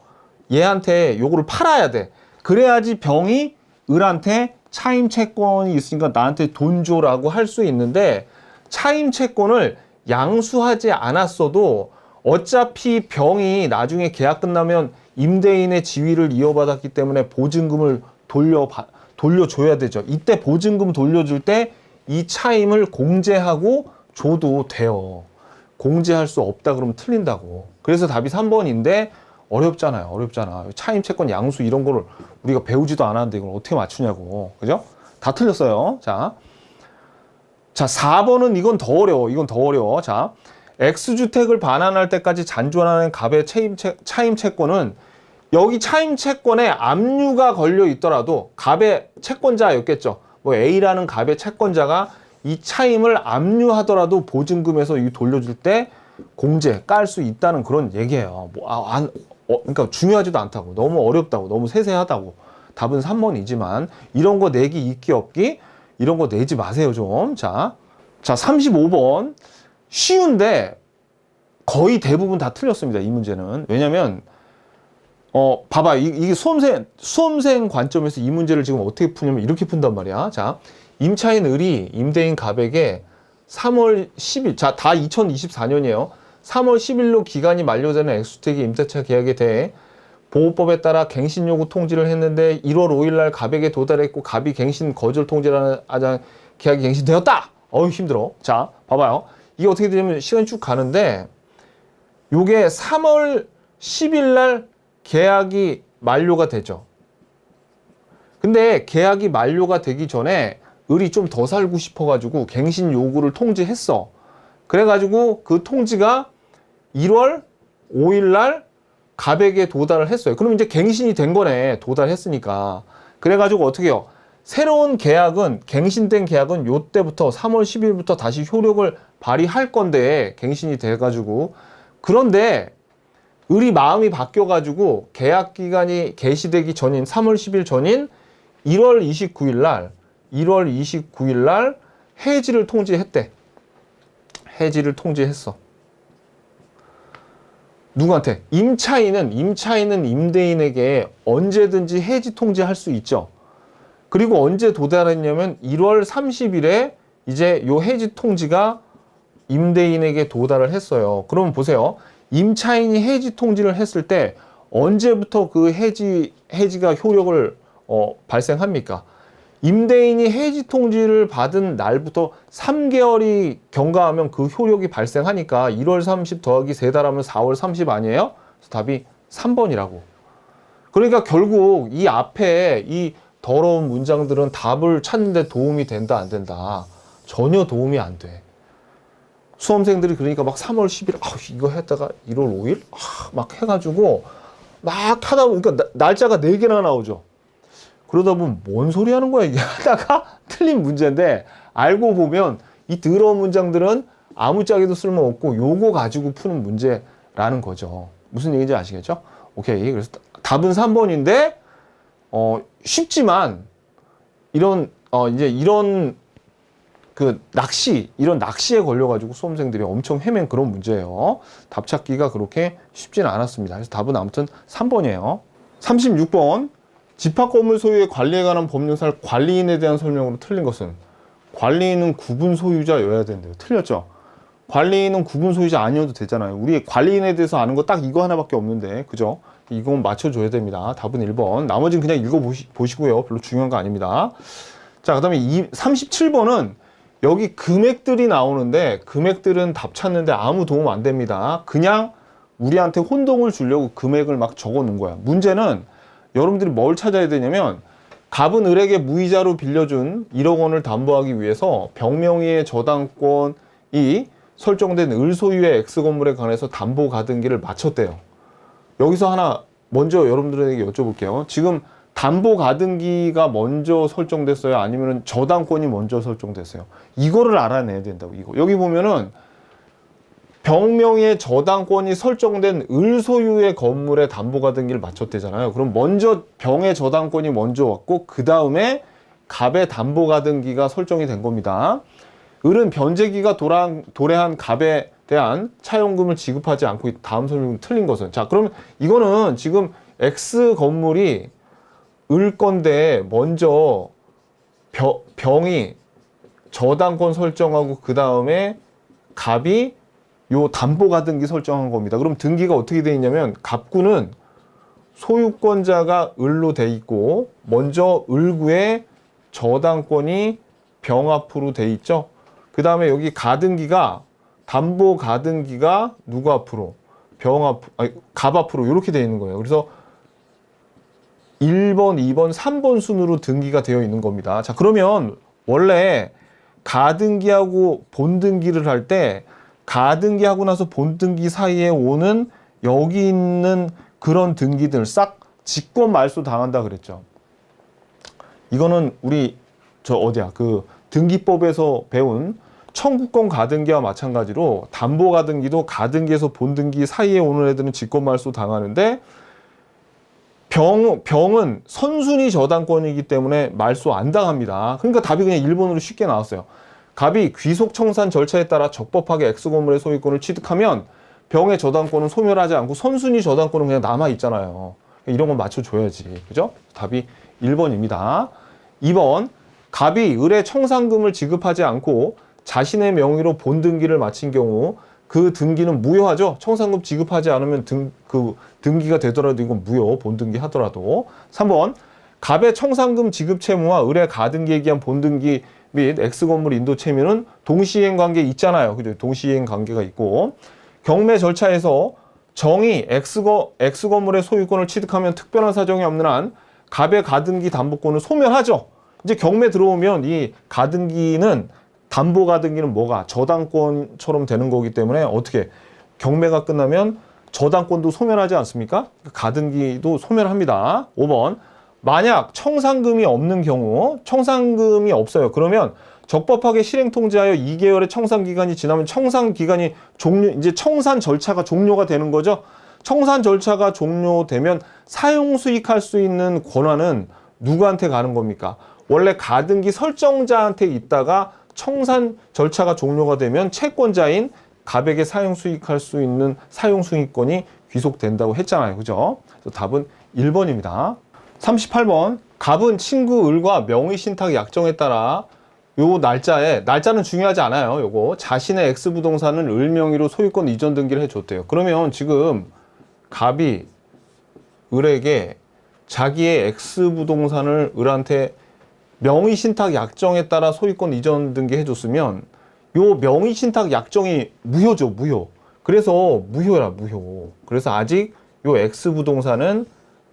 얘한테 요거를 팔아야 돼. 그래야지 병이 을한테 차임 채권이 있으니까 나한테 돈 줘라고 할 수 있는데 차임 채권을 양수하지 않았어도 어차피 병이 나중에 계약 끝나면 임대인의 지위를 이어받았기 때문에 보증금을 돌려줘야 되죠. 이때 보증금 돌려줄 때 이 차임을 공제하고 줘도 돼요. 공제할 수 없다 그러면 틀린다고. 그래서 답이 3번인데 어렵잖아. 차임 채권 양수 이런 거를 우리가 배우지도 않았는데 이걸 어떻게 맞추냐고. 그죠? 다 틀렸어요. 자, 4번은 이건 더 어려워. 자, X주택을 반환할 때까지 잔존하는 갑의 차임 채권은 여기 차임 채권에 압류가 걸려 있더라도 갑의 채권자였겠죠. 뭐 A라는 갑의 채권자가 이 차임을 압류하더라도 보증금에서 이 돌려줄 때 공제 깔 수 있다는 그런 얘기예요. 그러니까 중요하지도 않다고, 너무 어렵다고, 너무 세세하다고. 답은 3번이지만 이런 거 내기 있기 없기 이런 거 내지 마세요 좀. 자 35번 쉬운데 거의 대부분 다 틀렸습니다. 이 문제는. 왜냐면 봐봐. 이게 수험생 관점에서 이 문제를 지금 어떻게 푸냐면 이렇게 푼단 말이야. 자, 임차인 을이 임대인 갑에게 3월 10일, 자, 다 2024년이에요. 3월 10일로 기간이 만료되는 엑스주택의 임대차 계약에 대해 보호법에 따라 갱신 요구 통지를 했는데 1월 5일 날 갑에게 도달했고 갑이 갱신 거절 통지를 하자 계약이 갱신되었다. 힘들어. 자, 봐봐요. 이게 어떻게 되냐면 시간이 쭉 가는데 요게 3월 10일 날 계약이 만료가 되죠. 근데 계약이 만료가 되기 전에 을이 좀 더 살고 싶어가지고 갱신 요구를 통지했어. 그래가지고 그 통지가 1월 5일 날 갑에게 도달을 했어요. 그럼 이제 갱신이 된 거네. 도달했으니까. 그래가지고 어떻게 해요? 새로운 계약은, 갱신된 계약은 요때부터 3월 10일부터 다시 효력을 발휘할 건데, 갱신이 돼가지고. 그런데 을이 마음이 바뀌어가지고 계약 기간이 개시되기 전인 3월 10일 전인 1월 29일 날 해지를 통지했대. 해지를 통지했어. 누구한테? 임차인은 임대인에게 언제든지 해지 통지할 수 있죠. 그리고 언제 도달했냐면 1월 30일에 이제 요 해지 통지가 임대인에게 도달을 했어요. 그러면 보세요. 임차인이 해지 통지를 했을 때 언제부터 그 해지가 효력을 발생합니까? 임대인이 해지 통지를 받은 날부터 3개월이 경과하면 그 효력이 발생하니까 1월 30 더하기 3달 하면 4월 30 아니에요? 그래서 답이 3번이라고. 그러니까 결국 이 앞에 이 더러운 문장들은 답을 찾는 데 도움이 된다, 안 된다? 전혀 도움이 안 돼. 수험생들이 그러니까 막 3월 10일 이거 했다가 1월 5일 막 해가지고 막 하다 보니까 날짜가 4개나 나오죠. 그러다 보면 뭔 소리 하는 거야 이게 하다가 틀린 문제인데 알고 보면 이 더러운 문장들은 아무짝에도 쓸모없고 요거 가지고 푸는 문제라는 거죠. 무슨 얘기인지 아시겠죠? 오케이. 그래서 답은 3번인데 쉽지만 이런 이런 낚시에 걸려가지고 수험생들이 엄청 헤맨 그런 문제예요. 답 찾기가 그렇게 쉽지는 않았습니다. 그래서 답은 아무튼 3번이에요. 36번. 집합 건물 소유의 관리에 관한 법률사를 관리인에 대한 설명으로 틀린 것은 관리인은 구분 소유자여야 된대요. 틀렸죠? 관리인은 구분 소유자 아니어도 되잖아요. 우리 관리인에 대해서 아는 거 딱 이거 하나밖에 없는데, 그죠? 이건 맞춰줘야 됩니다. 답은 1번. 나머지는 그냥 읽어보시고요. 별로 중요한 거 아닙니다. 자, 그 다음에 37번은 여기 금액들이 나오는데 금액들은 답 찾는데 아무 도움 안 됩니다. 그냥 우리한테 혼동을 주려고 금액을 막 적어 놓은 거야. 문제는 여러분들이 뭘 찾아야 되냐면 갑은 을에게 무이자로 빌려준 1억 원을 담보하기 위해서 병명의의 저당권이 설정된 을 소유의 X건물에 관해서 담보가등기를 마쳤대요. 여기서 하나 먼저 여러분들에게 여쭤볼게요. 지금 담보가등기가 먼저 설정됐어요? 아니면 저당권이 먼저 설정됐어요? 이거를 알아내야 된다고. 이거 여기 보면은 병명의 저당권이 설정된 을 소유의 건물에 담보가등기를 마쳤대잖아요. 그럼 먼저 병의 저당권이 먼저 왔고 그 다음에 갑의 담보가등기가 설정이 된 겁니다. 을은 변제기가 도래한 갑에 대한 차용금을 지급하지 않고 다음 설명은 틀린 것은, 자, 그러면 이거는 지금 X 건물이 을 건데 먼저 병이 저당권 설정하고 그 다음에 갑이 요 담보가등기 설정한 겁니다. 그럼 등기가 어떻게 돼 있냐면 갑구는 소유권자가 을로 돼 있고 먼저 을구의 저당권이 병 앞으로 돼 있죠. 그 다음에 여기 가등기가 담보가등기가 누구 앞으로? 갑 앞으로 이렇게 돼 있는 거예요. 그래서 1번, 2번, 3번 순으로 등기가 되어 있는 겁니다. 자, 그러면 원래 가등기하고 본등기를 할 때 가등기하고 나서 본등기 사이에 오는 여기 있는 그런 등기들 싹 직권 말소 당한다 그랬죠. 이거는 우리 그 등기법에서 배운 청구권 가등기와 마찬가지로 담보가등기도 가등기에서 본등기 사이에 오는 애들은 직권 말소 당하는데 병은 선순위 저당권이기 때문에 말소 안 당합니다. 그러니까 답이 그냥 1번으로 쉽게 나왔어요. 갑이 귀속 청산 절차에 따라 적법하게 X건물의 소유권을 취득하면 병의 저당권은 소멸하지 않고 선순위 저당권은 그냥 남아 있잖아요. 이런 건 맞춰줘야지. 그죠? 답이 1번입니다. 2번, 갑이 을에 청산금을 지급하지 않고 자신의 명의로 본등기를 마친 경우 그 등기는 무효하죠. 청산금 지급하지 않으면 등기가 되더라도 이건 무효, 본등기 하더라도. 3번, 갑의 청산금 지급 채무와 을의 가등기에 기한 본등기 및 X건물 인도 채무는 동시이행 관계 있잖아요. 그죠? 동시이행 관계가 있고, 경매 절차에서 정의 X건물의 소유권을 취득하면 특별한 사정이 없는 한 갑의 가등기 담보권을 소멸하죠. 이제 경매 들어오면 이 가등기는 담보 가등기는 뭐가 저당권처럼 되는 거기 때문에 어떻게 경매가 끝나면 저당권도 소멸하지 않습니까? 가등기도 소멸합니다. 5번, 만약 청산금이 없는 경우, 청산금이 없어요. 그러면 적법하게 실행 통지하여 2개월의 청산 기간이 지나면 청산 기간이 이제 청산 절차가 종료가 되는 거죠. 청산 절차가 종료되면 사용 수익할 수 있는 권한은 누구한테 가는 겁니까? 원래 가등기 설정자한테 있다가 청산 절차가 종료가 되면 채권자인 갑에게 사용 수익할 수 있는 사용 수익권이 귀속된다고 했잖아요. 그죠? 그래서 답은 1번입니다. 38번, 갑은 친구 을과 명의신탁 약정에 따라 요 날짜는 중요하지 않아요. 요거 자신의 X부동산을 을 명의로 소유권 이전 등기를 해줬대요. 그러면 지금 갑이 을에게 자기의 X부동산을 을한테 명의신탁 약정에 따라 소유권 이전 등기 해줬으면 요 명의신탁 약정이 무효죠. 무효. 그래서 무효라 무효. 그래서 아직 요 X부동산은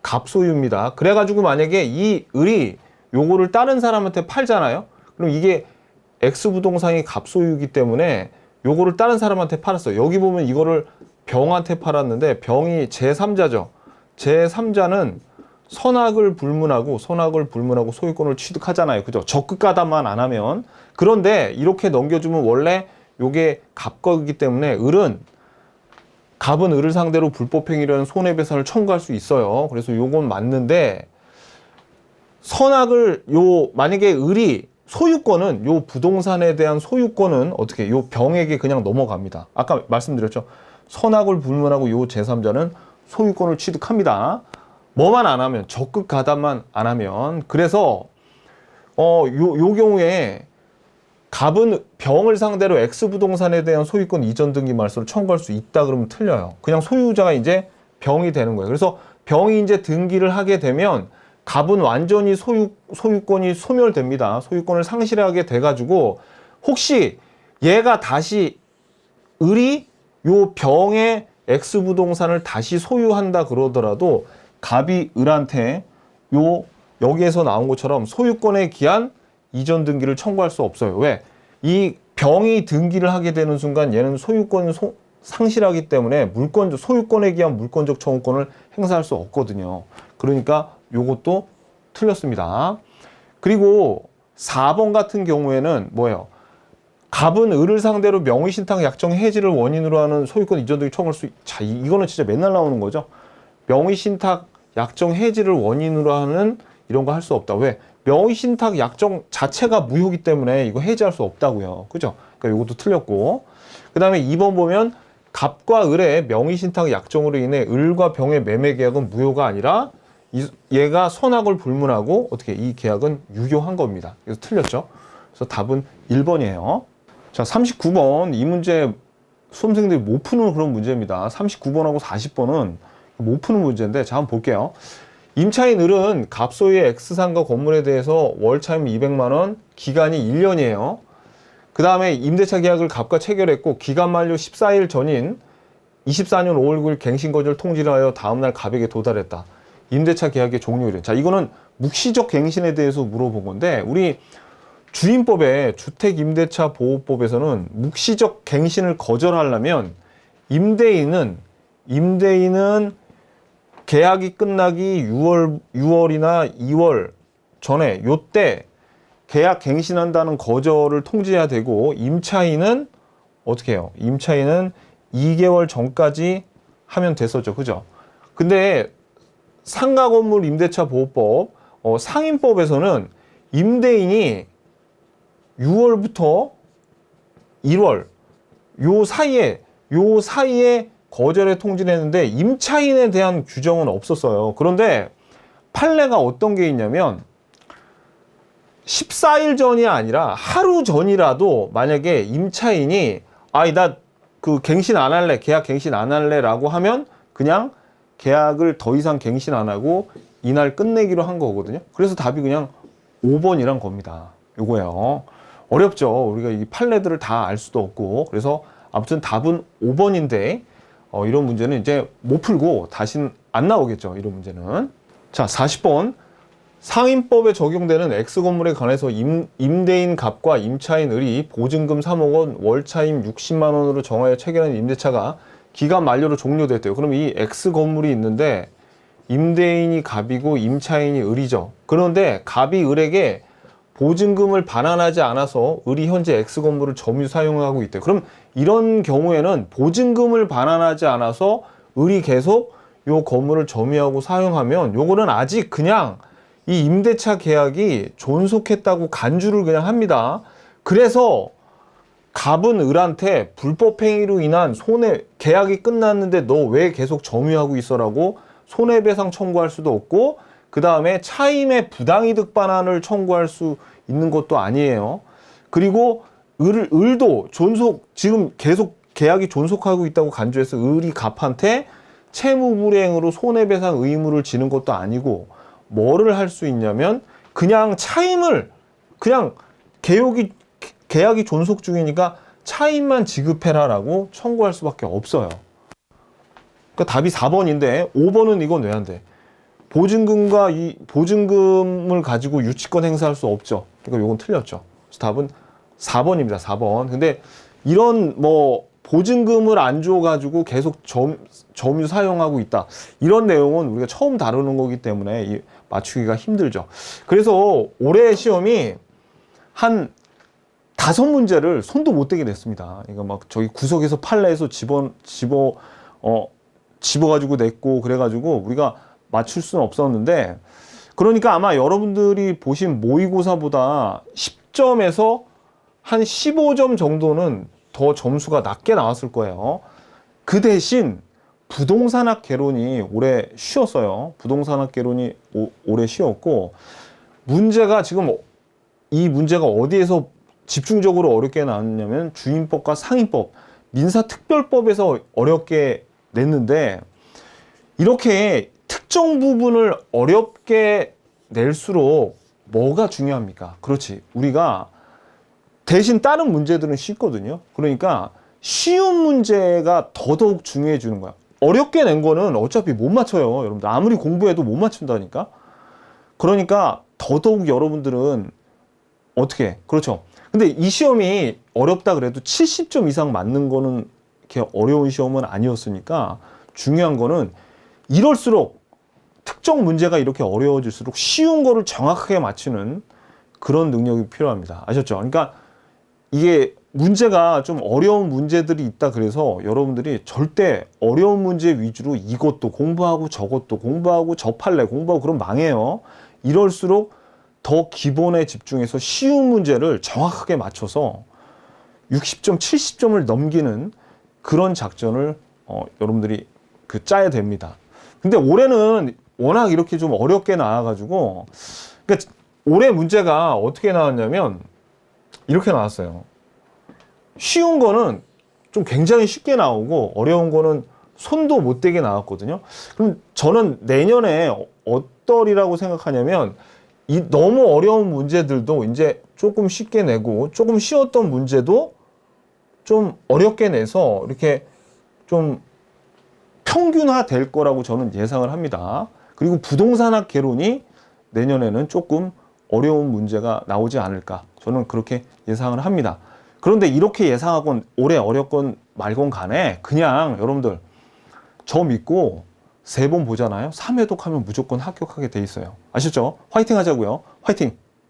갑 소유입니다. 그래가지고 만약에 이 을이 요거를 다른 사람한테 팔잖아요. 그럼 이게 X부동산이 갑 소유이기 때문에 요거를 다른 사람한테 팔았어요. 여기 보면 이거를 병한테 팔았는데 병이 제3자죠. 제3자는 선악을 불문하고 소유권을 취득하잖아요. 그죠? 적극 가담만 안 하면. 그런데 이렇게 넘겨주면 원래 요게 갑 거기 때문에 갑은 을을 상대로 불법행위라는 손해배상을 청구할 수 있어요. 그래서 요건 맞는데 만약에 을이 소유권은 요 부동산에 대한 소유권은 어떻게 요 병에게 그냥 넘어갑니다. 아까 말씀드렸죠. 선악을 불문하고 요 제3자는 소유권을 취득합니다. 뭐만 안 하면 적극 가담만 안 하면. 그래서 요 경우에 갑은 병을 상대로 X부동산에 대한 소유권 이전 등기 말소를 청구할 수 있다 그러면 틀려요. 그냥 소유자가 이제 병이 되는 거예요. 그래서 병이 이제 등기를 하게 되면 갑은 완전히 소유권이 소멸됩니다. 소유권을 상실하게 돼가지고 혹시 얘가 다시 을이 요 병의 X부동산을 다시 소유한다 그러더라도 갑이 을한테 여기에서 나온 것처럼 소유권에 기한 이전 등기를 청구할 수 없어요. 왜? 이 병이 등기를 하게 되는 순간 얘는 소유권을 상실하기 때문에 소유권에 기한 물권적 청구권을 행사할 수 없거든요. 그러니까 요것도 틀렸습니다. 그리고 4번 같은 경우에는 뭐예요? 갑은 을을 상대로 명의신탁 약정 해지를 원인으로 하는 소유권 이전 등기 청구할 수 이거는 진짜 맨날 나오는 거죠. 명의신탁 약정 해지를 원인으로 하는 이런 거 할 수 없다. 왜? 명의신탁 약정 자체가 무효기 때문에 이거 해지할 수 없다고요. 그죠? 그러니까 이것도 틀렸고. 그 다음에 2번 보면 갑과 을의 명의신탁 약정으로 인해 을과 병의 매매 계약은 무효가 아니라 얘가 선악을 불문하고 어떻게 이 계약은 유효한 겁니다. 그래서 틀렸죠. 그래서 답은 1번이에요. 자, 39번 이 문제 수험생들이 못 푸는 그런 문제입니다. 39번하고 40번은 못 푸는 문제인데 자 한번 볼게요. 임차인 을은 갑 소유의 X상가 건물에 대해서 월차임 200만 원, 기간이 1년이에요. 그 다음에 임대차 계약을 갑과 체결했고 기간 만료 14일 전인 24년 5월 9일 갱신거절 통지를 하여 다음날 갑에게 도달했다. 임대차 계약의 종료일은. 자, 이거는 묵시적 갱신에 대해서 물어본 건데 우리 주임법의 주택임대차보호법에서는 묵시적 갱신을 거절하려면 임대인은 계약이 끝나기 6월이나 2월 전에 요때 계약 갱신한다는 거절을 통지해야 되고 임차인은 어떻게 해요? 임차인은 2개월 전까지 하면 됐었죠. 그죠? 근데 상가건물 임대차 보호법 상임법에서는 임대인이 6월부터 1월 요 사이에 거절에 통지했는데 임차인에 대한 규정은 없었어요. 그런데 판례가 어떤 게 있냐면 14일 전이 아니라 하루 전이라도 만약에 임차인이 아이 나 그 갱신 안 할래, 계약 갱신 안 할래라고 하면 그냥 계약을 더 이상 갱신 안 하고 이날 끝내기로 한 거거든요. 그래서 답이 그냥 5번이란 겁니다. 요거예요. 어렵죠. 우리가 이 판례들을 다 알 수도 없고. 그래서 아무튼 답은 5번인데 이런 문제는 이제 못 풀고 다시는 안 나오겠죠. 이런 문제는. 자, 40번. 상임법에 적용되는 X건물에 관해서 임대인 갑과 임차인 을이 보증금 3억 원, 월차임 60만 원으로 정하여 체결한 임대차가 기간 만료로 종료됐대요. 그럼 이 X건물이 있는데 임대인이 갑이고 임차인이 을이죠. 그런데 갑이 을에게 보증금을 반환하지 않아서 을이 현재 X건물을 점유 사용하고 있대요. 그럼 이런 경우에는 보증금을 반환하지 않아서 을이 계속 요 건물을 점유하고 사용하면 요거는 아직 그냥 이 임대차 계약이 존속했다고 간주를 그냥 합니다. 그래서 갑은 을한테 불법행위로 인한 계약이 끝났는데 너 왜 계속 점유하고 있어라고 손해배상 청구할 수도 없고, 그 다음에 차임의 부당이득 반환을 청구할 수 있는 것도 아니에요. 그리고 을도 지금 계속 계약이 존속하고 있다고 간주해서 을이 갑한테 채무불이행으로 손해배상 의무를 지는 것도 아니고, 뭐를 할 수 있냐면 그냥 차임을 그냥 계약이 존속 중이니까 차임만 지급해라라고 청구할 수밖에 없어요. 그러니까 답이 4번인데 5번은 이건 왜 안 돼? 보증금과 이 보증금을 가지고 유치권 행사할 수 없죠. 그러니까 이건 틀렸죠. 그래서 답은 4번입니다. 4번. 근데 이런 뭐 보증금을 안 줘가지고 계속 점유 사용하고 있다. 이런 내용은 우리가 처음 다루는 거기 때문에 맞추기가 힘들죠. 그래서 올해 시험이 한 5문제를 손도 못 대게 냈습니다. 그러니까 막 저기 구석에서 판례에서 집어가지고 냈고 그래가지고 우리가 맞출 수는 없었는데, 그러니까 아마 여러분들이 보신 모의고사보다 10점에서 한 15점 정도는 더 점수가 낮게 나왔을 거예요. 그 대신 부동산학 개론이 올해 쉬웠어요. 부동산학 개론이 올해 쉬웠고, 문제가 지금 이 문제가 어디에서 집중적으로 어렵게 나왔냐면 주임법과 상임법, 민사특별법에서 어렵게 냈는데, 이렇게 특정 부분을 어렵게 낼수록 뭐가 중요합니까? 그렇지. 우리가 대신 다른 문제들은 쉽거든요. 그러니까 쉬운 문제가 더더욱 중요해지는 거야. 어렵게 낸 거는 어차피 못 맞춰요. 여러분들 아무리 공부해도 못 맞춘다니까. 그러니까 더더욱 여러분들은 어떻게 해? 그렇죠. 근데 이 시험이 어렵다 그래도 70점 이상 맞는 거는 이렇게 어려운 시험은 아니었으니까, 중요한 거는 이럴수록 특정 문제가 이렇게 어려워질수록 쉬운 거를 정확하게 맞추는 그런 능력이 필요합니다. 아셨죠? 그러니까 이게 문제가 좀 어려운 문제들이 있다 그래서 여러분들이 절대 어려운 문제 위주로 이것도 공부하고 저것도 공부하고 저 판례 공부하고 그럼 망해요. 이럴수록 더 기본에 집중해서 쉬운 문제를 정확하게 맞춰서 60점, 70점을 넘기는 그런 작전을 여러분들이 짜야 됩니다. 근데 올해는 워낙 이렇게 좀 어렵게 나와가지고, 그러니까 올해 문제가 어떻게 나왔냐면 이렇게 나왔어요. 쉬운 거는 좀 굉장히 쉽게 나오고 어려운 거는 손도 못 대게 나왔거든요. 그럼 저는 내년에 어떠리라고 생각하냐면 이 너무 어려운 문제들도 이제 조금 쉽게 내고 조금 쉬웠던 문제도 좀 어렵게 내서 이렇게 좀 평균화 될 거라고 저는 예상을 합니다. 그리고 부동산학 개론이 내년에는 조금 어려운 문제가 나오지 않을까, 저는 그렇게 예상을 합니다. 그런데 이렇게 예상하건 올해 어렵건 말건 간에 그냥 여러분들 저 믿고 3번 보잖아요. 3회독 하면 무조건 합격하게 돼 있어요. 아셨죠? 화이팅 하자고요. 화이팅!